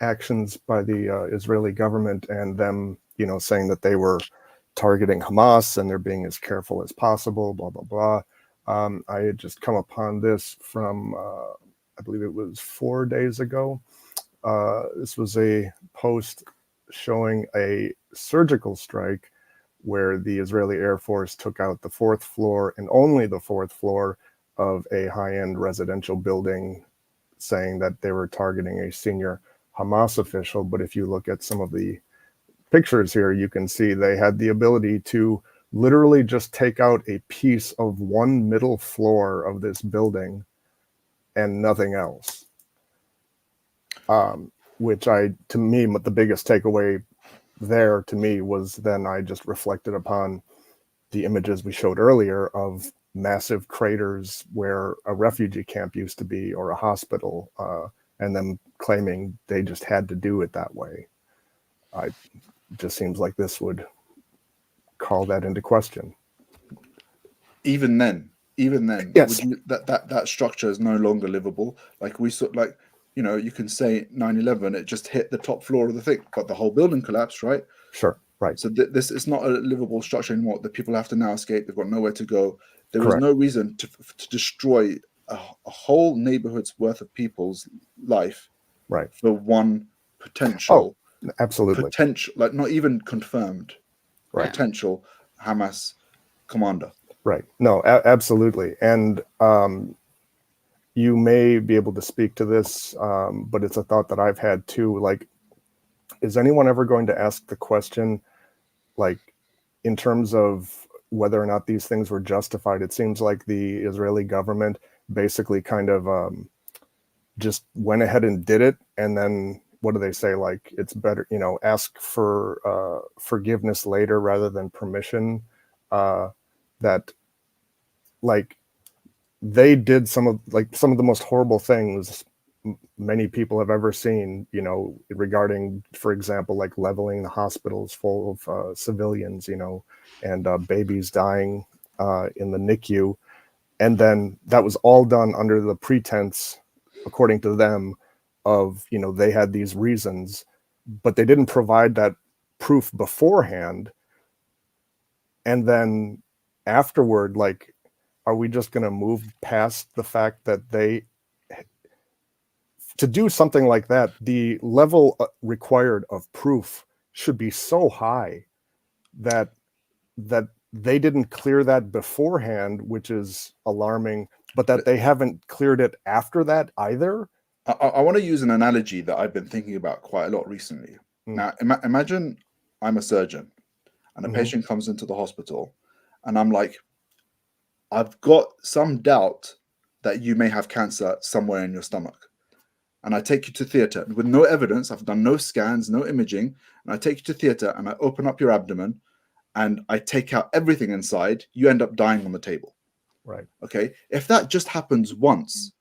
S7: actions by the Israeli government and them, saying that they were targeting Hamas and they're being as careful as possible, blah, blah, blah. I had just come upon this from, I believe it was 4 days ago. This was a post showing a surgical strike where the Israeli Air Force took out the 4th floor and only the 4th floor of a high-end residential building, saying that they were targeting a senior Hamas official. But if you look at some of the pictures here, you can see they had the ability to literally just take out a piece of one middle floor of this building and nothing else. Which to me, the biggest takeaway there to me was then I just reflected upon the images we showed earlier of massive craters where a refugee camp used to be, or a hospital, and them claiming they just had to do it that way. It just seems like this would call that into question.
S3: Even then,
S7: yes,
S3: that structure is no longer livable. Like we saw, you can say 9/11, it just hit the top floor of the thing, but the whole building collapsed, right?
S7: Sure, right.
S3: So this is not a livable structure anymore. The people have to now escape. They've got nowhere to go. There was no reason to destroy a whole neighborhood's worth of people's life,
S7: right,
S3: for one potential, potential, like not even confirmed,
S7: right,
S3: potential Hamas commander.
S7: Right. No, absolutely. And you may be able to speak to this, but it's a thought that I've had too. Like, is anyone ever going to ask the question, like, in terms of whether or not these things were justified? It seems like the Israeli government basically kind of just went ahead and did it. And then what do they say? Like, it's better, ask for forgiveness later rather than permission. That, like, they did some of the most horrible things many people have ever seen, regarding, for example, like leveling the hospitals full of civilians, and babies dying in the NICU. And then that was all done under the pretense, according to them, of, they had these reasons, but they didn't provide that proof beforehand. And then afterward, like, are we just going to move past the fact that to do something like that, the level required of proof should be so high that they didn't clear that beforehand, which is alarming, but that they haven't cleared it after that either?
S3: I want to use an analogy that I've been thinking about quite a lot recently. Now, imagine I'm a surgeon and a patient comes into the hospital and I'm like, I've got some doubt that you may have cancer somewhere in your stomach. And I take you to theater with no evidence. I've done no scans, no imaging. And I take you to theater and I open up your abdomen and I take out everything inside. You end up dying on the table.
S7: Right.
S3: Okay. If that just happens once,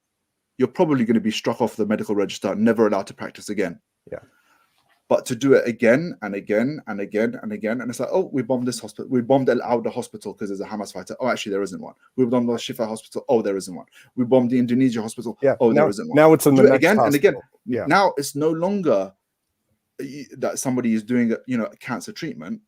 S3: you're probably going to be struck off the medical register, never allowed to practice again.
S7: Yeah.
S3: But to do it again and again and again and again, and it's like, oh, we bombed this hospital, we bombed El Auda hospital because there's a Hamas fighter. Oh, actually, there isn't one. We bombed the Shifa hospital. Oh, there isn't one. We bombed the Indonesia hospital.
S7: Yeah.
S3: Oh,
S7: now,
S3: there isn't one.
S7: Now it's in the
S3: do it
S7: next
S3: again
S7: hospital.
S3: and again.
S7: Yeah.
S3: Now it's no longer that somebody is doing a cancer treatment.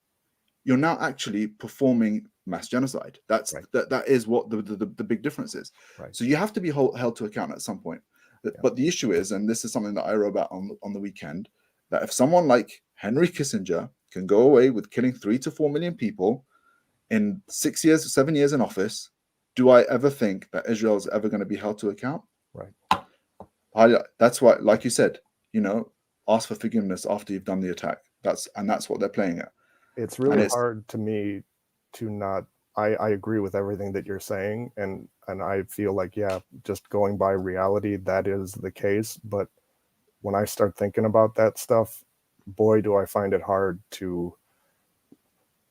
S3: You're now actually performing mass genocide. That's
S7: right.
S3: that is what the big difference is.
S7: Right.
S3: So you have to be held to account at some point.
S7: Yeah.
S3: But the issue is, and this is something that I wrote about on the weekend, that if someone like Henry Kissinger can go away with killing 3 to 4 million people in 6 years, 7 years in office, do I ever think that Israel is ever going to be held to account?
S7: Right.
S3: That's why, like you said, ask for forgiveness after you've done the attack. That's what they're playing at.
S7: It's really hard to me to not. I agree with everything that you're saying, and I feel like, yeah, just going by reality, that is the case. But when I start thinking about that stuff, boy, do I find it hard to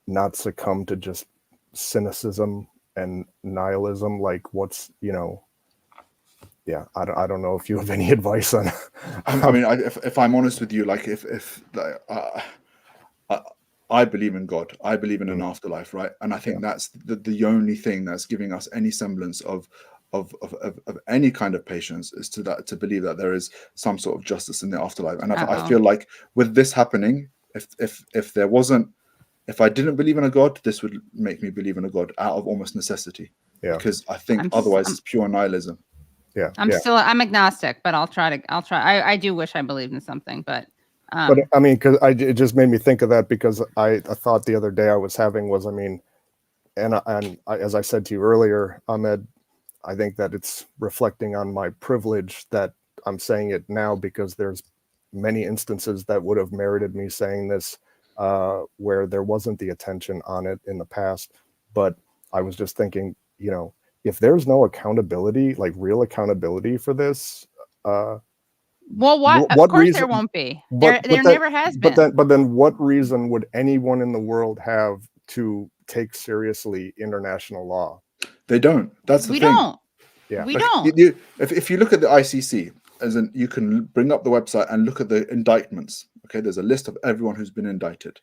S7: not succumb to just cynicism and nihilism. Like, what's, yeah, I don't know if you have any advice on.
S3: I mean, if I'm honest with you, like I believe in God. I believe in an afterlife, right? And I think that's the only thing that's giving us any semblance of any kind of patience is to believe that there is some sort of justice in the afterlife. And I feel like with this happening, if I didn't believe in a God, this would make me believe in a God out of almost necessity.
S7: Yeah.
S3: Because I think otherwise it's pure nihilism.
S7: Yeah.
S2: I'm agnostic, but I'll try. I do wish I believed in something, but
S7: I mean, because it just made me think of that, because I thought the other day I was having was, I mean, as I said to you earlier, Ahmed, I think that it's reflecting on my privilege that I'm saying it now, because there's many instances that would have merited me saying this where there wasn't the attention on it in the past. But I was just thinking, if there's no accountability, like real accountability for this,
S2: well, of course there won't be. There never has been.
S7: But then what reason would anyone in the world have to take seriously international law?
S3: They don't. That's the thing.
S2: Don't.
S7: Yeah.
S2: We don't.
S3: If you look at the ICC, you can bring up the website and look at the indictments. Okay, there's a list of everyone who's been indicted.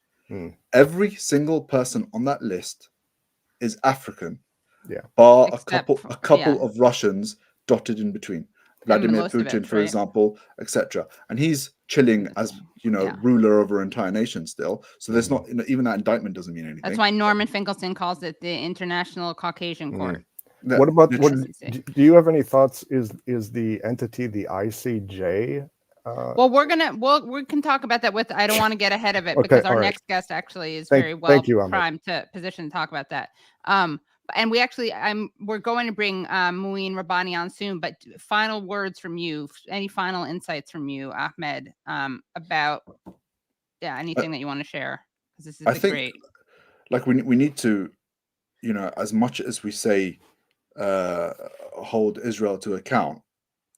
S3: Every single person on that list is African.
S7: Yeah.
S3: Bar a couple of Russians dotted in between. Vladimir Putin, for example, etc. And he's chilling as ruler over an entire nation still. So there's not even that indictment doesn't mean anything.
S2: That's why Norman Finkelstein calls it the International Caucasian Court.
S7: What about do you have any thoughts? Is the entity the ICJ?
S2: Well, we can talk about that I don't want to get ahead of it because our next guest actually is very well primed to position to talk about that. And we're going to bring Mouin Rabbani on soon, but final words from you, any final insights from you, Ahmed, about anything that you want to share? Because this is great.
S3: Like we need to, as much as we say hold Israel to account,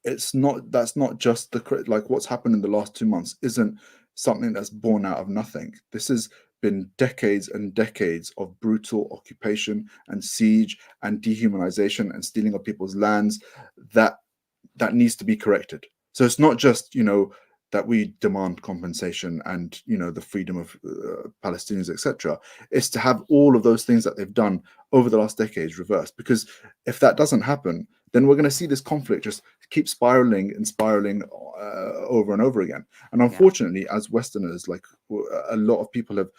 S3: that's not just like what's happened in the last 2 months isn't something that's born out of nothing. This has been decades and decades of brutal occupation and siege and dehumanization and stealing of people's lands that needs to be corrected. So it's not just that we demand compensation and the freedom of Palestinians, etc. It's to have all of those things that they've done over the last decades reversed, because if that doesn't happen, then we're going to see this conflict just keep spiraling over and over again. And unfortunately, as Westerners, like a lot of people have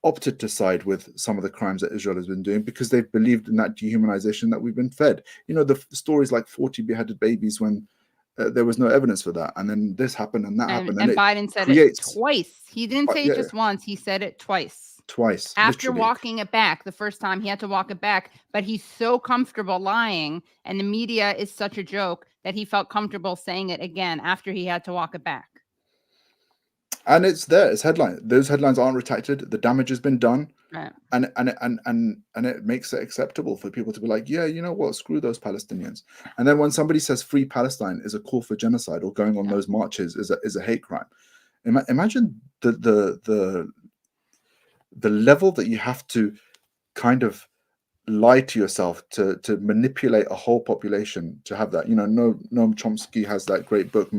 S3: opted to side with some of the crimes that Israel has been doing because they've believed in that dehumanization that we've been fed. The stories like 40 beheaded babies when there was no evidence for that, and then this happened and that happened.
S2: And Biden said it twice. He didn't say it just once. He said it twice. After walking it back the first time, he had to walk it back, but he's so comfortable lying, and the media is such a joke that he felt comfortable saying it again after he had to walk it back.
S3: And it's there. It's headline. Those headlines aren't retracted. The damage has been done,
S2: right.
S3: and it makes it acceptable for people to be like, yeah, you know what? Screw those Palestinians. And then when somebody says "Free Palestine" is a call for genocide, or going on those marches is a hate crime, imagine the level that you have to kind of lie to yourself to manipulate a whole population to have that. Noam Chomsky has that great book,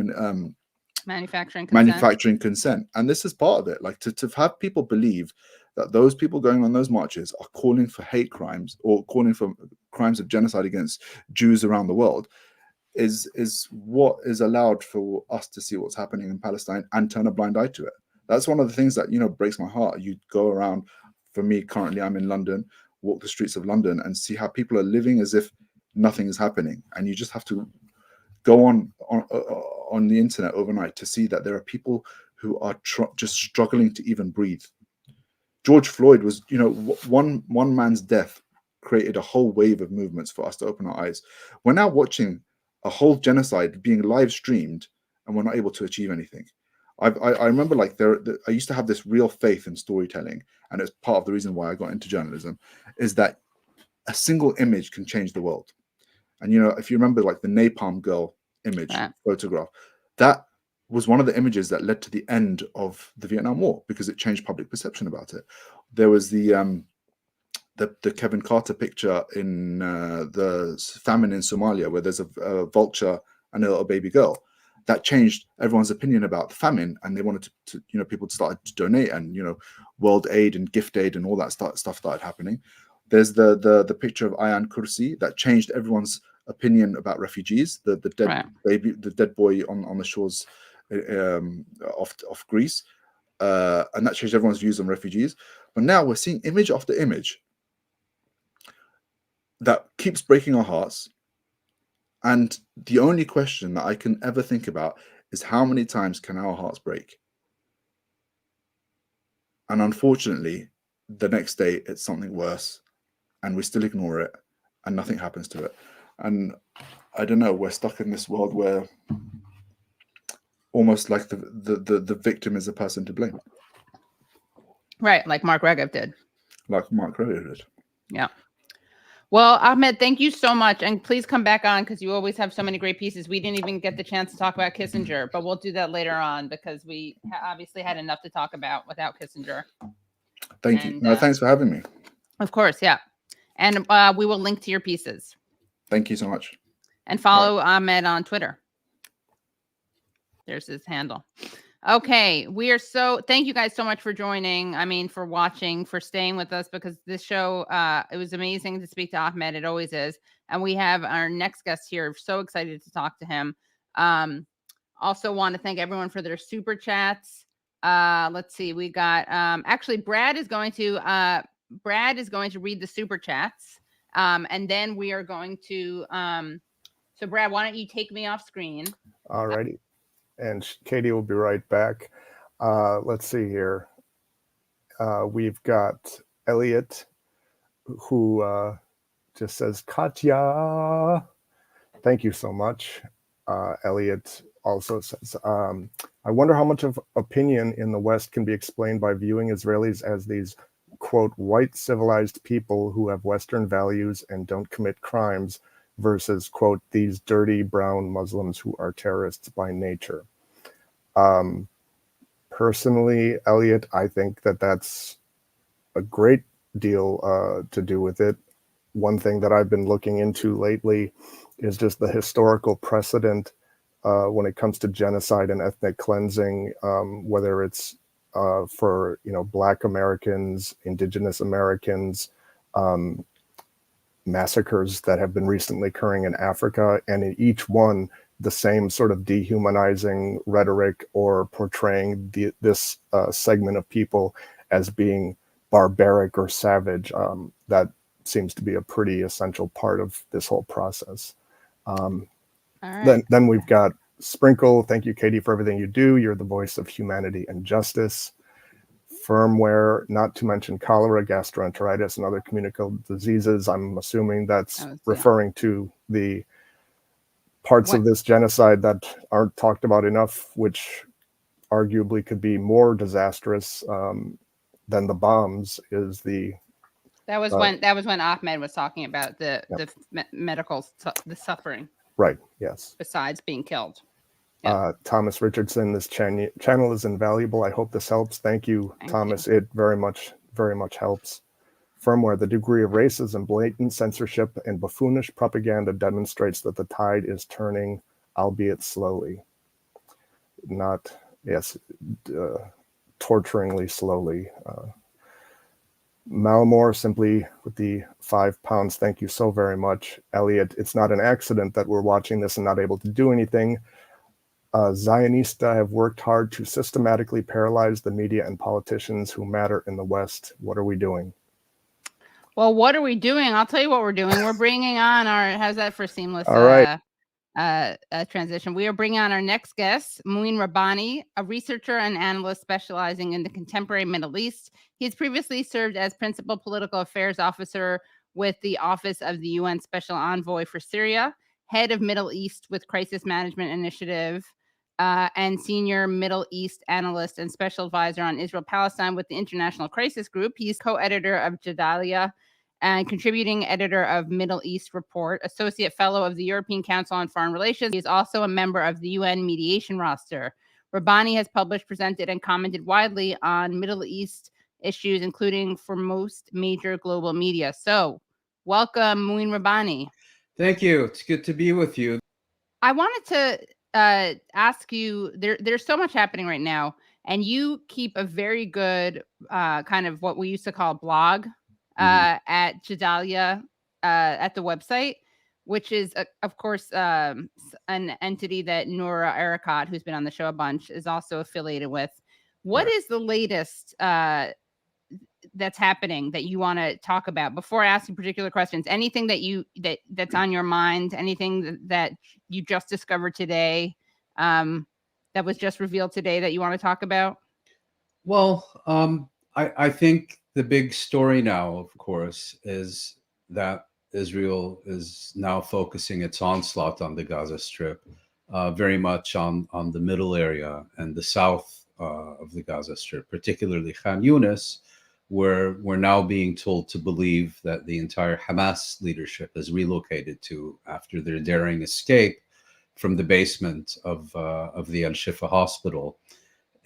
S2: Manufacturing consent.
S3: Manufacturing Consent, and this is part of it. Like to have people believe that those people going on those marches are calling for hate crimes or calling for crimes of genocide against Jews around the world is what is allowed for us to see what's happening in Palestine and turn a blind eye to it. That's one of the things that breaks my heart. You go around, for me currently, I'm in London, walk the streets of London and see how people are living as if nothing is happening, and you just have to go on the internet overnight to see that there are people who are just struggling to even breathe. George Floyd was, one man's death created a whole wave of movements for us to open our eyes. We're now watching a whole genocide being live streamed, and we're not able to achieve anything. I remember, like, I used to have this real faith in storytelling, and it's part of the reason why I got into journalism, is that a single image can change the world. And if you remember, like, the Napalm Girl image photograph, that was one of the images that led to the end of the Vietnam War because it changed public perception about it. There was the Kevin Carter picture in the famine in Somalia, where there's a vulture and a little baby girl. That changed everyone's opinion about the famine, and they wanted to people started to donate, and World Aid and Gift Aid and all that stuff started happening. There's the picture of Ayaan Kursi that changed everyone's opinion about refugees. The dead baby, the dead boy on the shores of Greece, and that changed everyone's views on refugees. But now we're seeing image after image that keeps breaking our hearts. And the only question that I can ever think about is how many times can our hearts break? And unfortunately, the next day it's something worse, and we still ignore it, and nothing happens to it. And I don't know, we're stuck in this world where almost like the victim is the person to blame.
S2: Right, like Mark Regev did. Yeah. Well, Ahmed, thank you so much. And please come back on, because you always have so many great pieces. We didn't even get the chance to talk about Kissinger, but we'll do that later on, because we obviously had enough to talk about without Kissinger.
S3: Thank you. No, thanks for having me.
S2: Of course, yeah. And we will link to your pieces.
S3: Thank you so much.
S2: And follow Ahmed on Twitter. There's his handle. Okay, thank you guys so much for joining. I mean, for watching, for staying with us, because this show, it was amazing to speak to Ahmed. It always is. And we have our next guest here. So excited to talk to him. Also want to thank everyone for their super chats. Let's see, we got, actually Brad is going to read the super chats. And then we are going to, so Brad, why don't you take me off screen?
S7: All righty. And Katie will be right back. Let's see here. We've got Elliot, who just says, Katya. Thank you so much. Elliot also says, I wonder how much of opinion in the West can be explained by viewing Israelis as these, quote, white civilized people who have Western values and don't commit crimes, versus, quote, these dirty brown Muslims who are terrorists by nature. Personally, Elliot, I think that that's a great deal to do with it. One thing that I've been looking into lately is just the historical precedent when it comes to genocide and ethnic cleansing, whether it's for Black Americans, Indigenous Americans, massacres that have been recently occurring in Africa, and in each one, the same sort of dehumanizing rhetoric or portraying this segment of people as being barbaric or savage. That seems to be a pretty essential part of this whole process.
S2: All right.
S7: Then we've got Sprinkle. Thank you, Katie, for everything you do. You're the voice of humanity and justice. Firmware, not to mention cholera, gastroenteritis, and other communicable diseases. I'm assuming that's referring to the parts of this genocide that aren't talked about enough, which arguably could be more disastrous than the bombs. Is the
S2: that was when Ahmed was talking about the medical suffering.
S7: Right. Yes.
S2: Besides being killed.
S7: Thomas Richardson, this channel is invaluable. I hope this helps. Thank you, Thomas. It very much helps. firmware, the degree of racism, blatant censorship, and buffoonish propaganda demonstrates that the tide is turning, albeit slowly. Not, yes, torturingly slowly. Malamore simply with the £5. Thank you so very much. Elliot, it's not an accident that we're watching this and not able to do anything. Zionista have worked hard to systematically paralyze the media and politicians who matter in the West. What are we doing?
S2: Well, what are we doing? I'll tell you what we're doing. We're bringing on our, how's that for seamless
S7: All right.
S2: transition? We are bringing on our next guest, Mouin Rabbani, a researcher and analyst specializing in the contemporary Middle East. He has previously served as principal political affairs officer with the Office of the UN Special Envoy for Syria, head of Middle East with Crisis Management Initiative, and senior Middle East analyst and special advisor on Israel-Palestine with the International Crisis Group. He's co-editor of Jadalia and contributing editor of Middle East Report, associate fellow of the European Council on Foreign Relations. He is also a member of the UN mediation roster. Rabbani has published, presented, and commented widely on Middle East issues, including for most major global media. So welcome, Mouin Rabbani.
S8: Thank you. It's good to be with you.
S2: I wanted to ask you, there's so much happening right now, and you keep a very good kind of what we used to call blog at Jadalia at the website, which is, of course, an entity that Noura Erakat, who's been on the show a bunch, is also affiliated with. What is the latest that's happening that you want to talk about before I ask you particular questions? Anything that's on your mind, anything that you just discovered today, that was just revealed today that you want to talk about?
S8: Well, I think the big story now, of course, is that Israel is now focusing its onslaught on the Gaza Strip, very much on the middle area and the south of the Gaza Strip, particularly Khan Yunis, where we're now being told to believe that the entire Hamas leadership is relocated to after their daring escape from the basement of the Al-Shifa hospital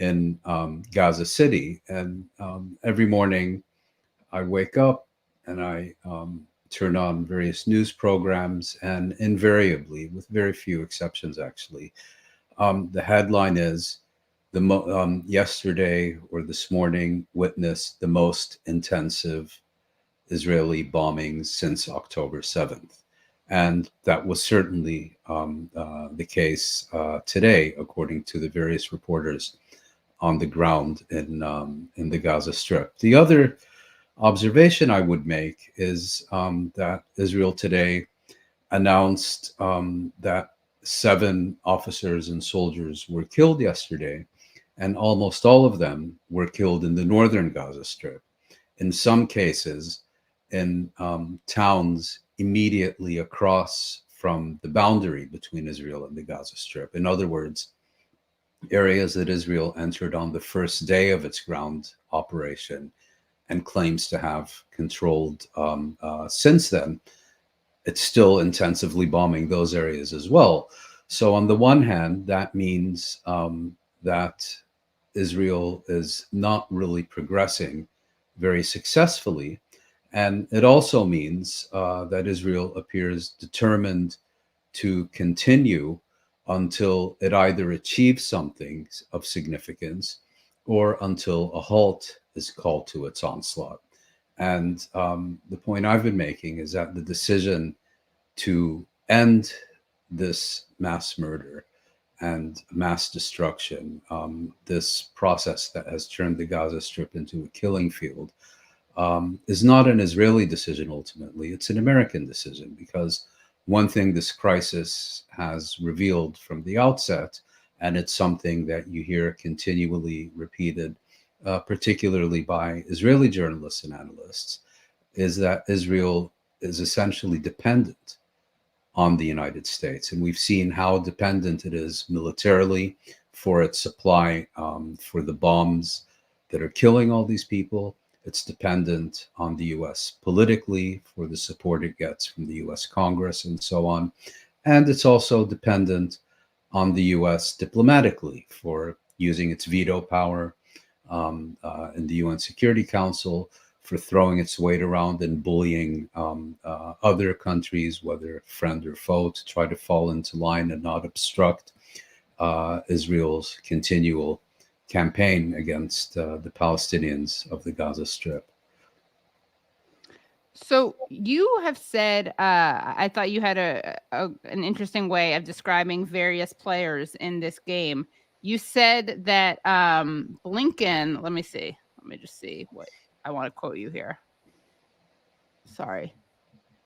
S8: in Gaza City. And every morning I wake up and I turn on various news programs, and invariably, with very few exceptions actually, the headline is yesterday or this morning witnessed the most intensive Israeli bombings since October 7th. And that was certainly the case today, according to the various reporters on the ground in the Gaza Strip. The other observation I would make is that Israel today announced that 7 officers and soldiers were killed yesterday, and almost all of them were killed in the northern Gaza Strip. In some cases, in towns immediately across from the boundary between Israel and the Gaza Strip. In other words, areas that Israel entered on the first day of its ground operation and claims to have controlled since then. It's still intensively bombing those areas as well. So on the one hand, that means that Israel is not really progressing very successfully. And it also means that Israel appears determined to continue until it either achieves something of significance or until a halt is called to its onslaught. And the point I've been making is that the decision to end this mass murder and mass destruction, this process that has turned the Gaza Strip into a killing field, is not an Israeli decision ultimately. It's an American decision, because one thing this crisis has revealed from the outset, and it's something that you hear continually repeated, particularly by Israeli journalists and analysts, is that Israel is essentially dependent on the United States. And we've seen how dependent it is militarily for its supply for the bombs that are killing all these people. It's dependent on the US politically for the support it gets from the US Congress and so on. And it's also dependent on the US diplomatically for using its veto power in the UN Security Council, for throwing its weight around and bullying other countries, whether friend or foe, to try to fall into line and not obstruct Israel's continual campaign against the Palestinians of the Gaza Strip.
S2: So you have said, I thought you had an interesting way of describing various players in this game. You said that Blinken, let me just see what I want to quote you here. Sorry.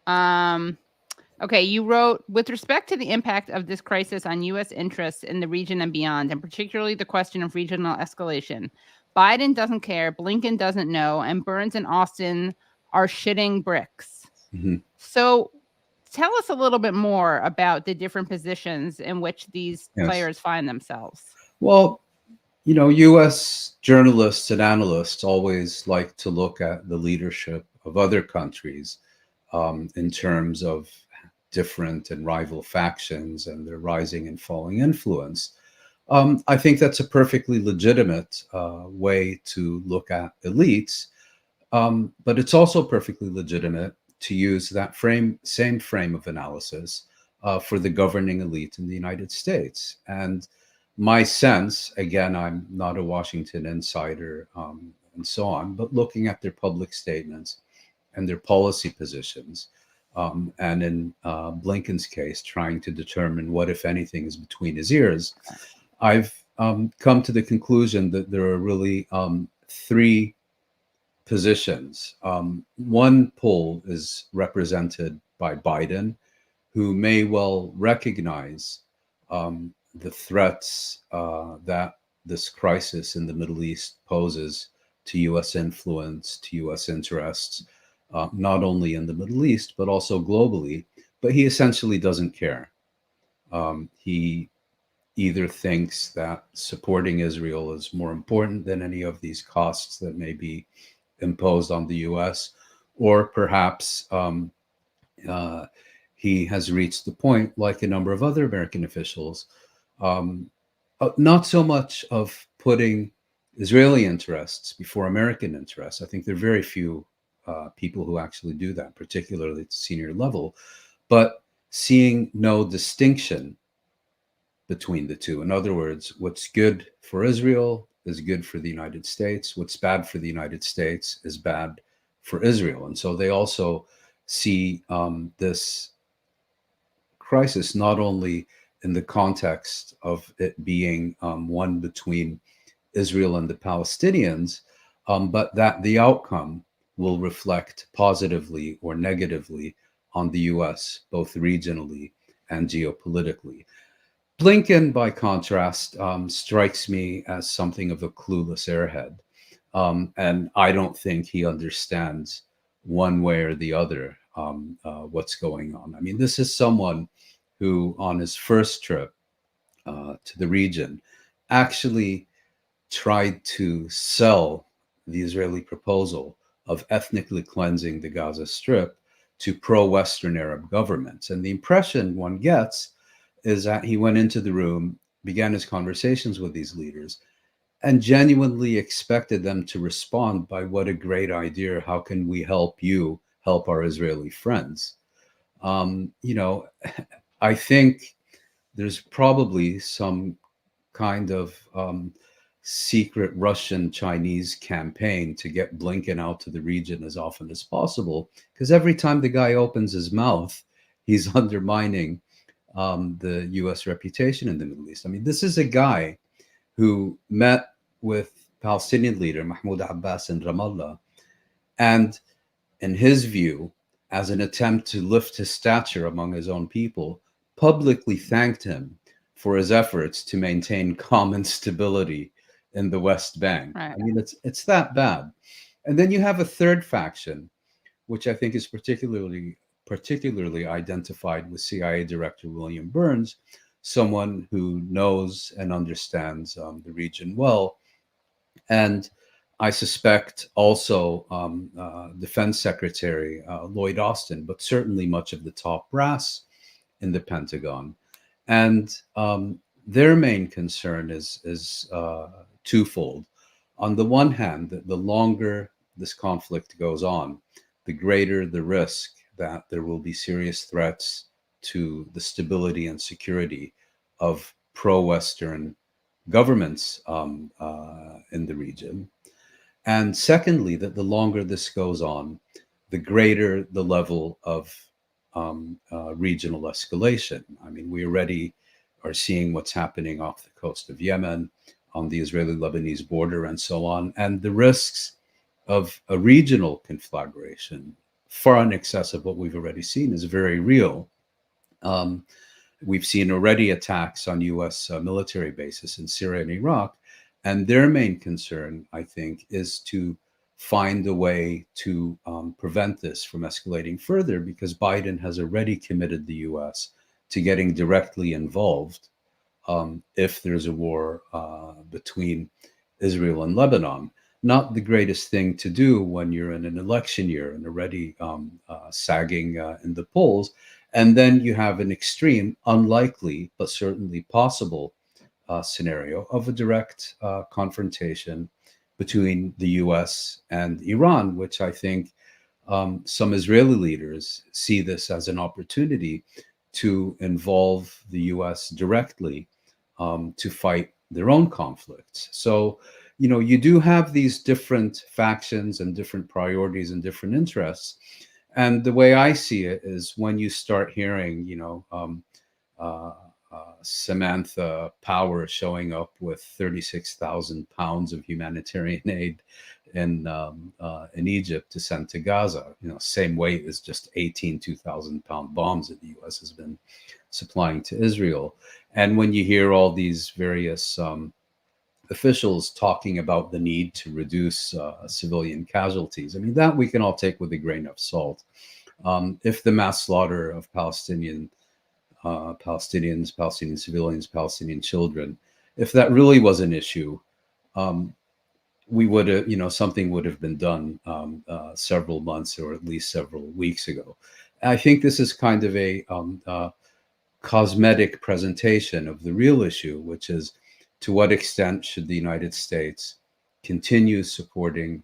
S2: Okay, you wrote, with respect to the impact of this crisis on U.S. interests in the region and beyond, and particularly the question of regional escalation, Biden doesn't care, Blinken doesn't know, and Burns and Austin are shitting bricks.
S8: Mm-hmm.
S2: So tell us a little bit more about the different positions in which these players find themselves.
S8: Well, you know, U.S. journalists and analysts always like to look at the leadership of other countries in terms of different and rival factions and their rising and falling influence. I think that's a perfectly legitimate way to look at elites, but it's also perfectly legitimate to use that same frame of analysis for the governing elite in the United States. And my sense, again, I'm not a Washington insider and so on, but looking at their public statements and their policy positions, and in Blinken's case, trying to determine what, if anything, is between his ears, I've come to the conclusion that there are really three positions. One pole is represented by Biden, who may well recognize the threats that this crisis in the Middle East poses to U.S. influence, to U.S. interests, not only in the Middle East, but also globally. But he essentially doesn't care. He either thinks that supporting Israel is more important than any of these costs that may be imposed on the U.S., or perhaps he has reached the point, like a number of other American officials, not so much of putting Israeli interests before American interests. I think there are very few people who actually do that, particularly at the senior level, but seeing no distinction between the two. In other words, what's good for Israel is good for the United States. What's bad for the United States is bad for Israel. And so they also see this crisis not only in the context of it being one between Israel and the Palestinians, but that the outcome will reflect positively or negatively on the US, both regionally and geopolitically. Blinken, by contrast, strikes me as something of a clueless airhead. And I don't think he understands one way or the other what's going on. I mean, this is someone who, on his first trip to the region, actually tried to sell the Israeli proposal of ethnically cleansing the Gaza Strip to pro-Western Arab governments. And the impression one gets is that he went into the room, began his conversations with these leaders, and genuinely expected them to respond by, what a great idea, how can we help you help our Israeli friends? You know, I think there's probably some kind of secret Russian-Chinese campaign to get Blinken out to the region as often as possible, because every time the guy opens his mouth, he's undermining the U.S. reputation in the Middle East. I mean, this is a guy who met with Palestinian leader Mahmoud Abbas in Ramallah, and in his view, as an attempt to lift his stature among his own people, publicly thanked him for his efforts to maintain common stability in the West Bank.
S2: Right.
S8: I mean, it's that bad. And then you have a third faction, which I think is particularly identified with CIA Director William Burns, someone who knows and understands the region well. And I suspect also Defense Secretary Lloyd Austin, but certainly much of the top brass in the Pentagon. And their main concern is twofold. On the one hand, the longer this conflict goes on, the greater the risk that there will be serious threats to the stability and security of pro-Western governments in the region. And secondly, that the longer this goes on, the greater the level of regional escalation. I mean, we already are seeing what's happening off the coast of Yemen, on the Israeli-Lebanese border, and so on. And the risks of a regional conflagration, far in excess of what we've already seen, is very real. We've seen already attacks on U.S. Military bases in Syria and Iraq, and their main concern, I think, is to find a way to prevent this from escalating further, because Biden has already committed the U.S. to getting directly involved if there's a war between Israel and Lebanon. Not the greatest thing to do when you're in an election year and already sagging in the polls. And then you have an extreme, unlikely, but certainly possible scenario of a direct confrontation between the US and Iran, which I think some Israeli leaders see this as an opportunity to involve the US directly to fight their own conflicts. So, you know, you do have these different factions and different priorities and different interests. And the way I see it is when you start hearing, you know, Samantha Power showing up with 36,000 pounds of humanitarian aid in Egypt to send to Gaza, you know, same weight as just 18 2,000-pound bombs that the U.S. has been supplying to Israel. And when you hear all these various officials talking about the need to reduce civilian casualties, I mean, that we can all take with a grain of salt. If the mass slaughter of Palestinians, Palestinian civilians, Palestinian children, if that really was an issue, we would have, you know, something would have been done several months or at least several weeks ago. I think this is kind of a cosmetic presentation of the real issue, which is to what extent should the United States continue supporting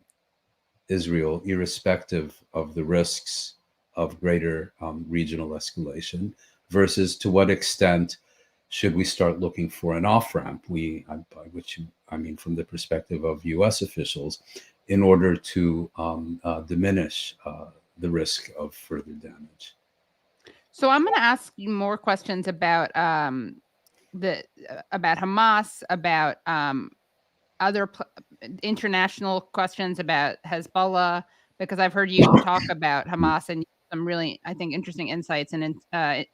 S8: Israel, irrespective of the risks of greater regional escalation, versus to what extent should we start looking for an off-ramp, by which I mean from the perspective of US officials, in order to diminish the risk of further damage.
S2: So I'm going to ask you more questions about about Hamas, about other international questions about Hezbollah, because I've heard you talk about Hamas and some really, I think, interesting insights and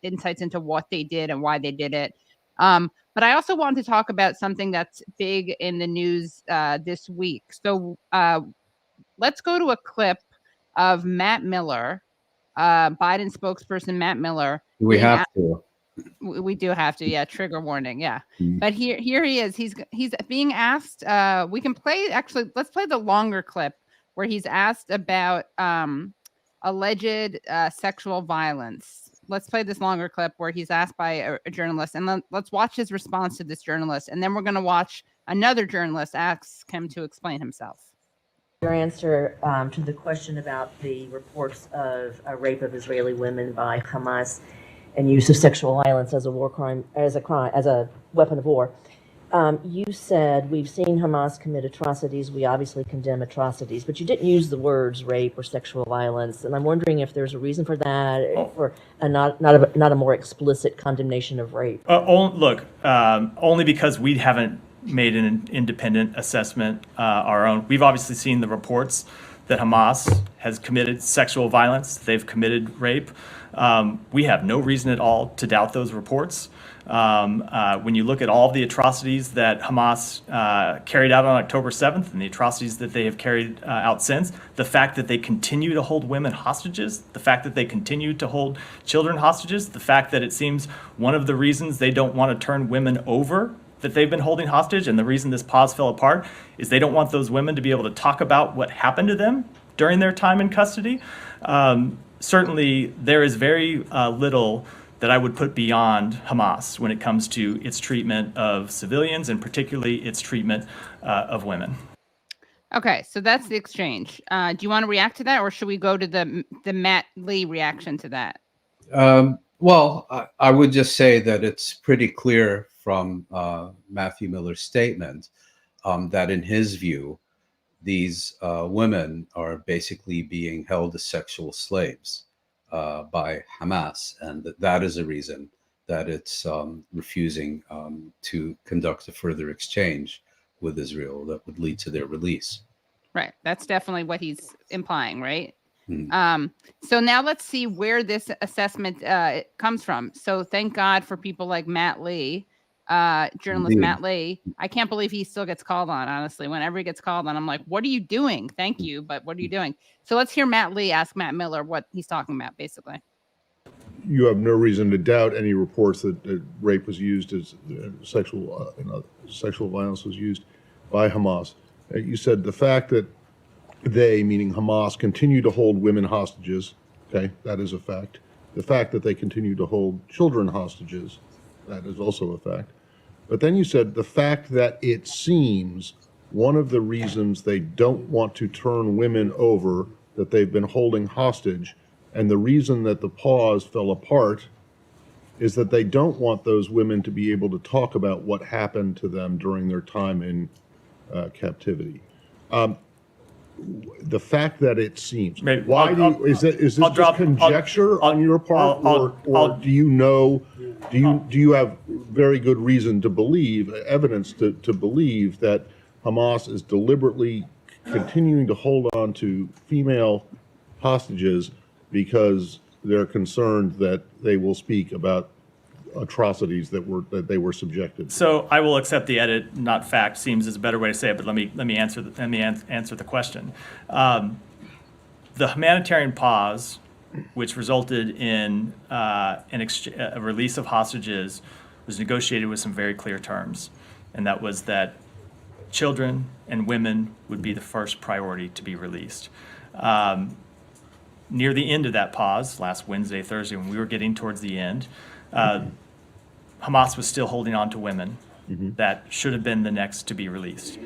S2: insights into what they did and why they did it. But I also want to talk about something that's big in the news this week. So let's go to a clip of Matt Miller, Biden spokesperson Matt Miller.
S8: We have to.
S2: We do have to, yeah. Trigger warning, yeah.
S8: Mm-hmm.
S2: But here he is. He's being asked. We can play. Actually, let's play the longer clip where he's asked about alleged sexual violence. Let's play this longer clip where he's asked by a journalist, and let's watch his response to this journalist, and then we're going to watch another journalist ask him to explain himself.
S9: Your answer to the question about the reports of a rape of Israeli women by Hamas and use of sexual violence as a war crime, as a weapon of war. You said, we've seen Hamas commit atrocities. We obviously condemn atrocities, but you didn't use the words rape or sexual violence. And I'm wondering if there's a reason for that, for not a more explicit condemnation of rape.
S10: Only because we haven't made an independent assessment our own. We've obviously seen the reports that Hamas has committed sexual violence. They've committed rape. We have no reason at all to doubt those reports. When you look at all the atrocities that Hamas carried out on October 7th and the atrocities that they have carried out since, the fact that they continue to hold women hostages, the fact that they continue to hold children hostages, the fact that it seems one of the reasons they don't want to turn women over that they've been holding hostage, and the reason this pause fell apart, is they don't want those women to be able to talk about what happened to them during their time in custody. Certainly, there is very little that I would put beyond Hamas when it comes to its treatment of civilians and particularly its treatment of women.
S2: Okay, so that's the exchange. Do you want to react to that, or should we go to the Matt Lee reaction to that?
S8: Well, I would just say that it's pretty clear from Matthew Miller's statement that in his view, these women are basically being held as sexual slaves by Hamas, and that is a reason that it's refusing to conduct a further exchange with Israel that would lead to their release.
S2: Right. That's definitely what he's implying, right?
S8: Mm-hmm.
S2: So now let's see where this assessment comes from. So thank God for people like Matt Lee, journalist
S8: Indeed.
S2: Matt Lee. I can't believe he still gets called on, honestly. Whenever he gets called on, I'm like, what are you doing? Thank you, but what are you doing? So let's hear Matt Lee ask Matt Miller what he's talking about, basically.
S11: You have no reason to doubt any reports that rape was used as sexual violence was used by Hamas. You said the fact that they, meaning Hamas, continue to hold women hostages, okay, that is a fact. The fact that they continue to hold children hostages, that is also a fact. But then you said the fact that it seems one of the reasons they don't want to turn women over that they've been holding hostage, and the reason that the pause fell apart, is that they don't want those women to be able to talk about what happened to them during their time in captivity. The fact that it seems,
S10: Maybe,
S11: why is this just conjecture on your part, or do you know? Do you have very good reason to believe, evidence to believe that Hamas is deliberately continuing to hold on to female hostages because they're concerned that they will speak about atrocities that they were subjected to?
S10: So I will accept the edit, not fact. Seems is a better way to say it, but let me answer the question. The humanitarian pause, which resulted in a release of hostages, was negotiated with some very clear terms, and that was that children and women would be the first priority to be released. Near the end of that pause, last Wednesday, Thursday, when we were getting towards the end, Hamas was still holding on to women that should have been the next to be released.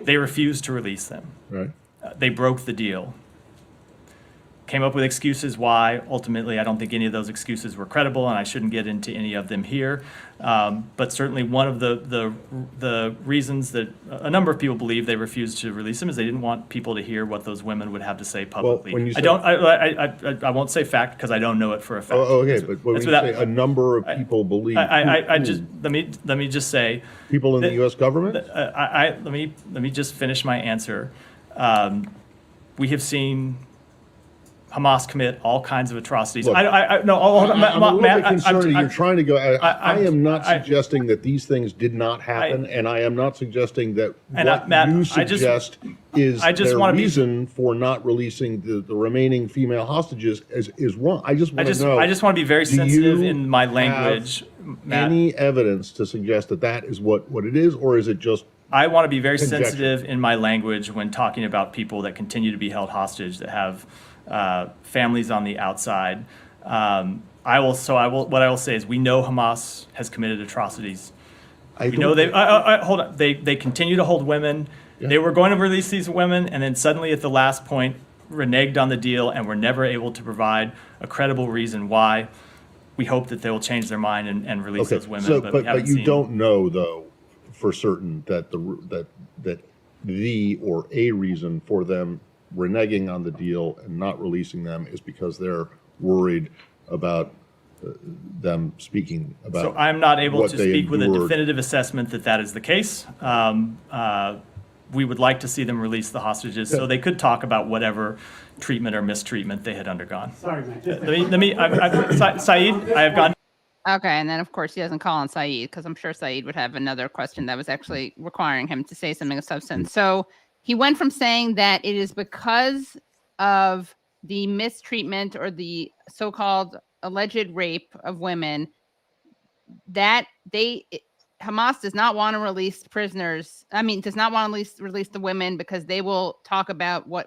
S10: They refused to release them.
S11: Right.
S10: They broke the deal. Came up with excuses why. Ultimately, I don't think any of those excuses were credible, and I shouldn't get into any of them here. But certainly one of the reasons that a number of people believe they refused to release them is they didn't want people to hear what those women would have to say publicly.
S11: when you say-
S10: I won't say fact because I don't know it for a fact.
S11: Oh, okay, but when you say a number of people believe,
S10: I just let me just say
S11: people in the U.S. government.
S10: let me just finish my answer. We have seen Hamas commit all kinds of atrocities.
S11: Look,
S10: no,
S11: I'm a little bit concerned. You're trying to go. I am not suggesting that these things did not happen, and I am not suggesting that what
S10: Matt,
S11: you suggest is their
S10: wanna
S11: reason for not releasing the remaining female hostages is wrong. I just want to know.
S10: I just want to be very sensitive in my language, Matt.
S11: Any evidence to suggest that is what it is, or is it just?
S10: I want to be very
S11: conjecture?
S10: sensitive in my language when talking about people that continue to be held hostage, that have families on the outside. What I will say is we know Hamas has committed atrocities. We know hold on. They continue to hold women. Yeah. They were going to release these women, and then suddenly at the last point reneged on the deal and were never able to provide a credible reason why. We hope that they will change their mind and release those women.
S11: So, but you don't know though for certain that the or a reason for them reneging on the deal and not releasing them is because they're worried about them speaking about.
S10: So I'm not able to speak with a
S11: endured.
S10: definitive assessment that is the case. We would like to see them release the hostages so they could talk about whatever treatment or mistreatment they had undergone. Sorry, man. Saeed, I have gone.
S2: Okay, and then of course he doesn't call on Saeed because I'm sure Saeed would have another question that was actually requiring him to say something of substance. So he went from saying that it is because of the mistreatment or the so-called alleged rape of women that Hamas does not want to release prisoners. Does not want to release the women because they will talk about what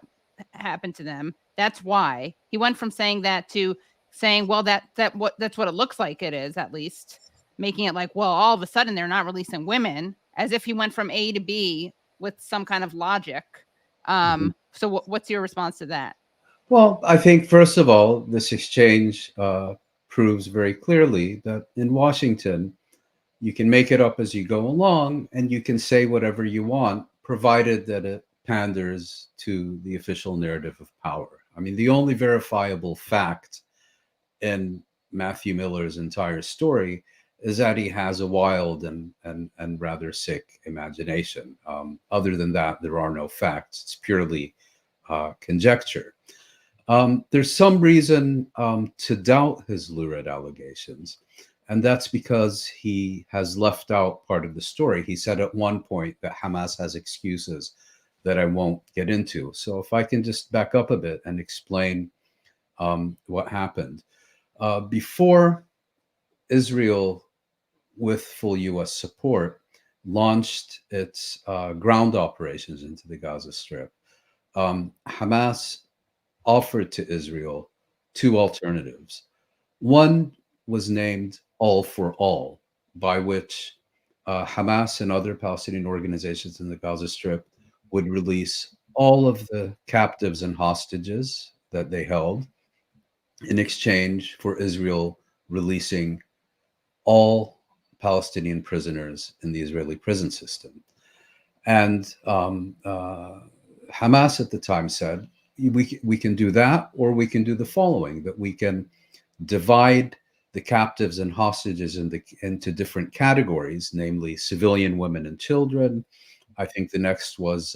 S2: happened to them. That's why he went from saying that to saying, well, that's what it looks like it is, at least making it like, well, all of a sudden they're not releasing women, as if he went from A to B with some kind of logic. So what's your response to that?
S8: Well, I think, first of all, this exchange proves very clearly that in Washington, you can make it up as you go along, and you can say whatever you want, provided that it panders to the official narrative of power. I mean, the only verifiable fact in Matthew Miller's entire story is that he has a wild and rather sick imagination. Other than that, there are no facts. It's purely conjecture. There's some reason to doubt his lurid allegations, and that's because he has left out part of the story. He said at one point that Hamas has excuses that I won't get into. So if I can just back up a bit and explain what happened. Before Israel, with full US support, launched its ground operations into the Gaza Strip, Hamas offered to Israel two alternatives. One was named All for All, by which Hamas and other Palestinian organizations in the Gaza Strip would release all of the captives and hostages that they held in exchange for Israel releasing all Palestinian prisoners in the Israeli prison system. And Hamas at the time said, we can do that, or we can do the following, that we can divide the captives and hostages into different categories, namely civilian women and children. I think the next was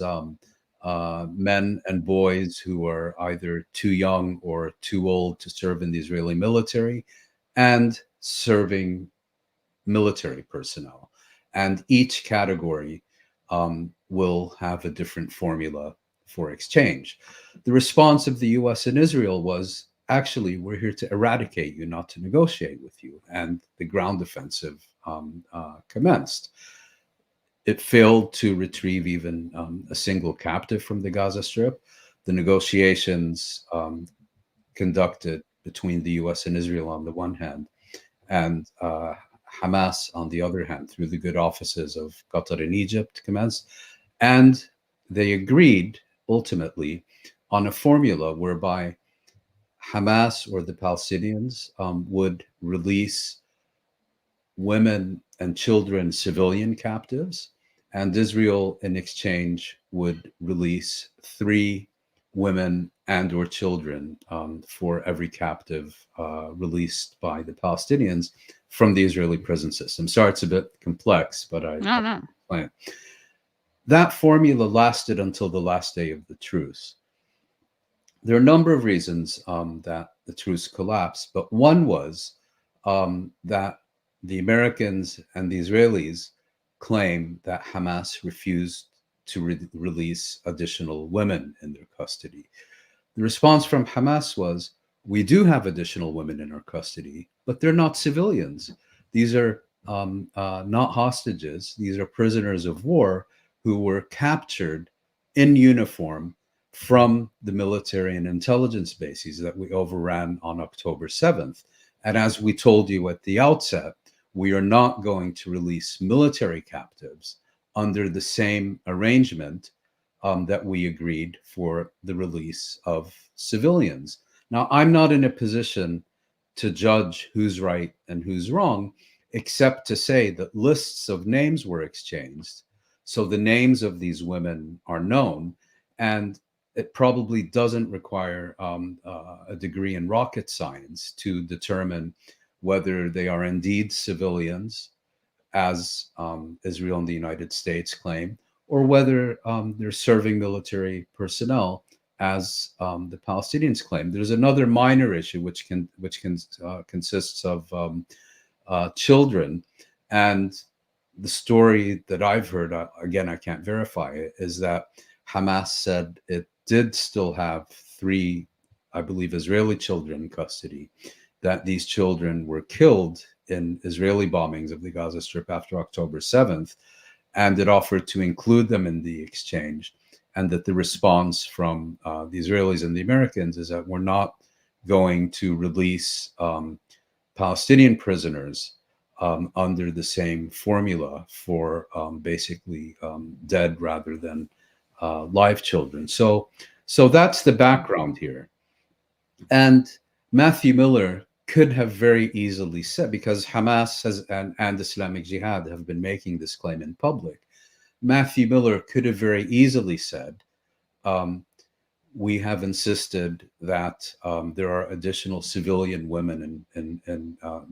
S8: men and boys who are either too young or too old to serve in the Israeli military, and serving military personnel. And each category will have a different formula for exchange. The response of the US and Israel was, actually, we're here to eradicate you, not to negotiate with you. And the ground offensive commenced. It failed to retrieve even a single captive from the Gaza Strip. The negotiations conducted between the US and Israel on the one hand, and Hamas on the other hand, through the good offices of Qatar and Egypt, commenced. And they agreed ultimately on a formula whereby Hamas, or the Palestinians, would release women and children, civilian captives, and Israel in exchange would release 3 women and or children for every captive released by the Palestinians from the Israeli prison system. Sorry, it's a bit complex, but I explain. That formula lasted until the last day of the truce. There are a number of reasons that the truce collapsed, but one was that the Americans and the Israelis claim that Hamas refused to release additional women in their custody. The response from Hamas was, we do have additional women in our custody, but they're not civilians. These are not hostages. These are prisoners of war who were captured in uniform from the military and intelligence bases that we overran on October 7th. And as we told you at the outset, we are not going to release military captives under the same arrangement that we agreed for the release of civilians. Now, I'm not in a position to judge who's right and who's wrong, except to say that lists of names were exchanged. So the names of these women are known, and it probably doesn't require a degree in rocket science to determine whether they are indeed civilians, as Israel and the United States claim, or whether they're serving military personnel, as the Palestinians claim. There's another minor issue which consists of children, and the story that I've heard, again, I can't verify it, is that Hamas said it did still have 3, I believe, Israeli children in custody, that these children were killed in Israeli bombings of the Gaza Strip after October 7th, and it offered to include them in the exchange, and that the response from the Israelis and the Americans is that we're not going to release Palestinian prisoners under the same formula for basically dead rather than live children. So that's the background here. And Matthew Miller could have very easily said, because Hamas and Islamic Jihad have been making this claim in public, Matthew Miller could have very easily said, we have insisted that there are additional civilian women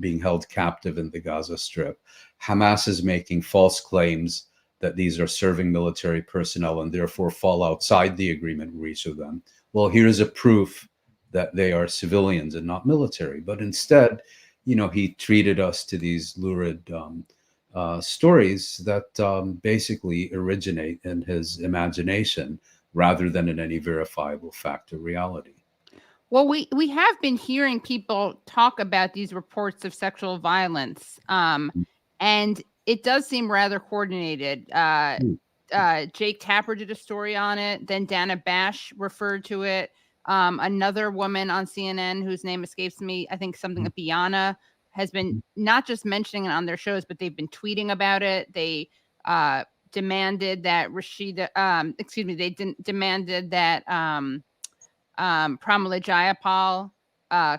S8: being held captive in the Gaza Strip. Hamas is making false claims that these are serving military personnel and therefore fall outside the agreement we reached with them. Well, here's a proof that they are civilians and not military. But instead, he treated us to these lurid stories that basically originate in his imagination rather than in any verifiable fact or reality.
S2: Well, we have been hearing people talk about these reports of sexual violence, and it does seem rather coordinated. Jake Tapper did a story on it. Then Dana Bash referred to it. Another woman on CNN whose name escapes me, I think something like Biana, has been not just mentioning it on their shows, but they've been tweeting about it. They demanded that demanded that Pramila Jayapal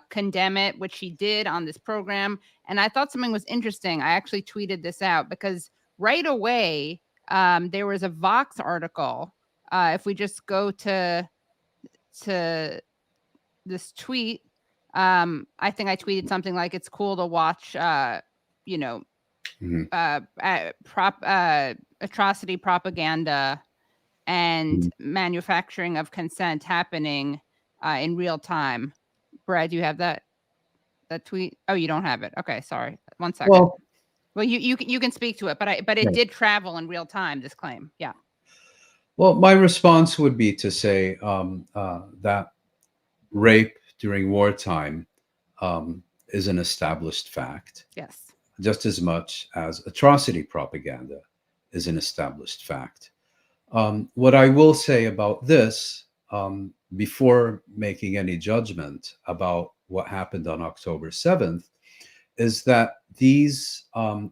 S2: condemn it, which she did on this program. And I thought something was interesting. I actually tweeted this out because right away there was a Vox article. If we just go to this tweet, I think I tweeted something like, it's cool to watch atrocity propaganda and manufacturing of consent happening in real time. Brad, do you have that tweet? Oh, you don't have it. Okay, sorry. 1 second. Well, you can speak to it, but it did travel in real time, this claim. Yeah.
S8: Well, my response would be to say that rape during wartime is an established fact.
S2: Yes.
S8: Just as much as atrocity propaganda is an established fact. What I will say about this, before making any judgment about what happened on October 7th, is that these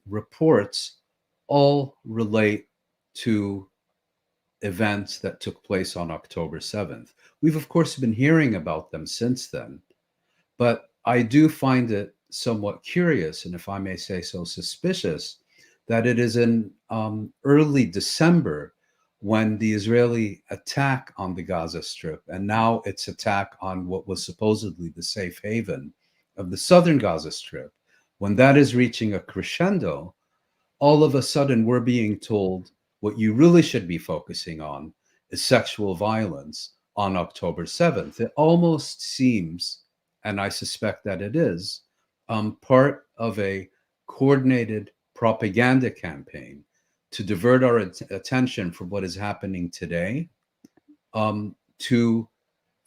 S8: reports all relate to events that took place on October 7th. We've, of course, been hearing about them since then, but I do find it somewhat curious, and if I may say so, suspicious, that it is in early December when the Israeli attack on the Gaza Strip, and now its attack on what was supposedly the safe haven of the southern Gaza Strip, when that is reaching a crescendo, all of a sudden we're being told what you really should be focusing on is sexual violence on October 7th. It almost seems, and I suspect that it is, part of a coordinated propaganda campaign to divert our attention from what is happening today to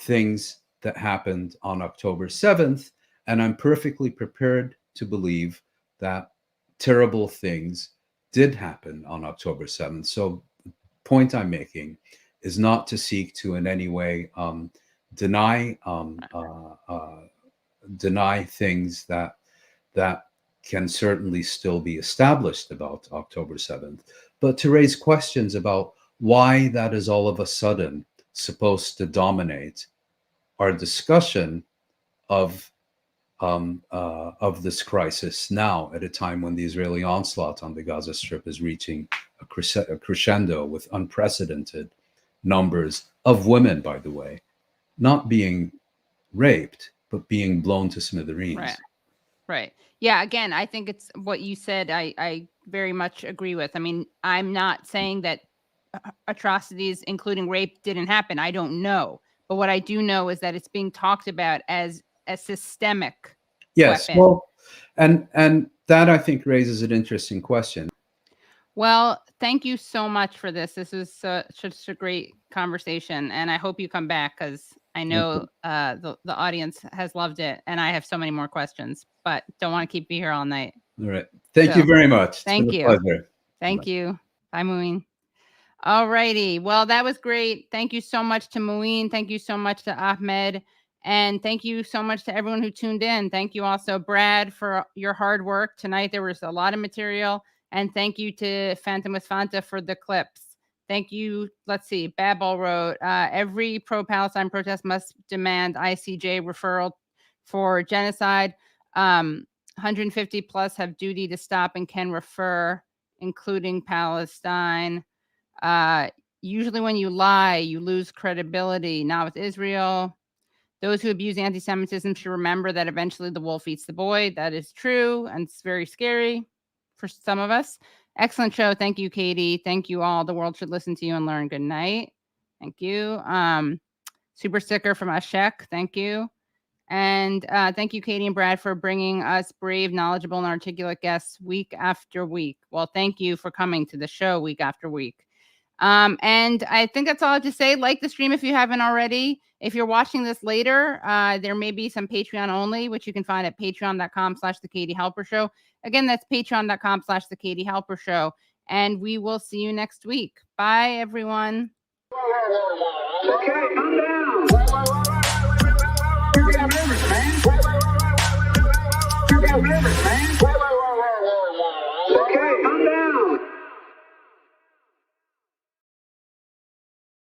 S8: things that happened on October 7th. And I'm perfectly prepared to believe that terrible things did happen on October 7th. So the point I'm making is not to seek to in any way deny things that can certainly still be established about October 7th, but to raise questions about why that is all of a sudden supposed to dominate our discussion of this crisis now, at a time when the Israeli onslaught on the Gaza Strip is reaching a crescendo with unprecedented numbers of women, by the way, not being raped, but being blown to smithereens.
S2: Right. Yeah. Again, I think it's what you said. I very much agree with. I mean, I'm not saying that atrocities, including rape, didn't happen. I don't know. But what I do know is that it's being talked about as a systemic weapon.
S8: Well, and that I think raises an interesting question.
S2: Well, thank you so much for this. This was such a great conversation, and I hope you come back because I know the audience has loved it, and I have so many more questions, but don't want to keep you here all night.
S8: All right. Thank you very much.
S2: Thank you.
S8: Pleasure.
S2: Thank you. Bye, Mouin. All righty. Well, that was great. Thank you so much to Mouin. Thank you so much to Ahmed. And thank you so much to everyone who tuned in. Thank you also, Brad, for your hard work. Tonight, there was a lot of material. And thank you to Phantom with Fanta for the clips. Thank you. Let's see. Babel wrote, every pro-Palestine protest must demand ICJ referral for genocide. 150 plus have duty to stop and can refer, including Palestine. Usually when you lie, you lose credibility, not with Israel. Those who abuse anti-Semitism should remember that eventually the wolf eats the boy. That is true, and it's very scary for some of us. Excellent show. Thank you, Katie. Thank you all. The world should listen to you and learn. Good night. Thank you. Super sticker from Ashek. Thank you. And thank you, Katie and Brad, for bringing us brave, knowledgeable, and articulate guests week after week. Well, thank you for coming to the show week after week. And I think that's all I have to say. Like the stream if you haven't already. If you're watching this later, there may be some Patreon only, which you can find at patreon.com/The Katie Halper Show. Again, that's patreon.com/The Katie Halper Show. And we will see you next week. Bye, everyone.
S1: Okay, calm down.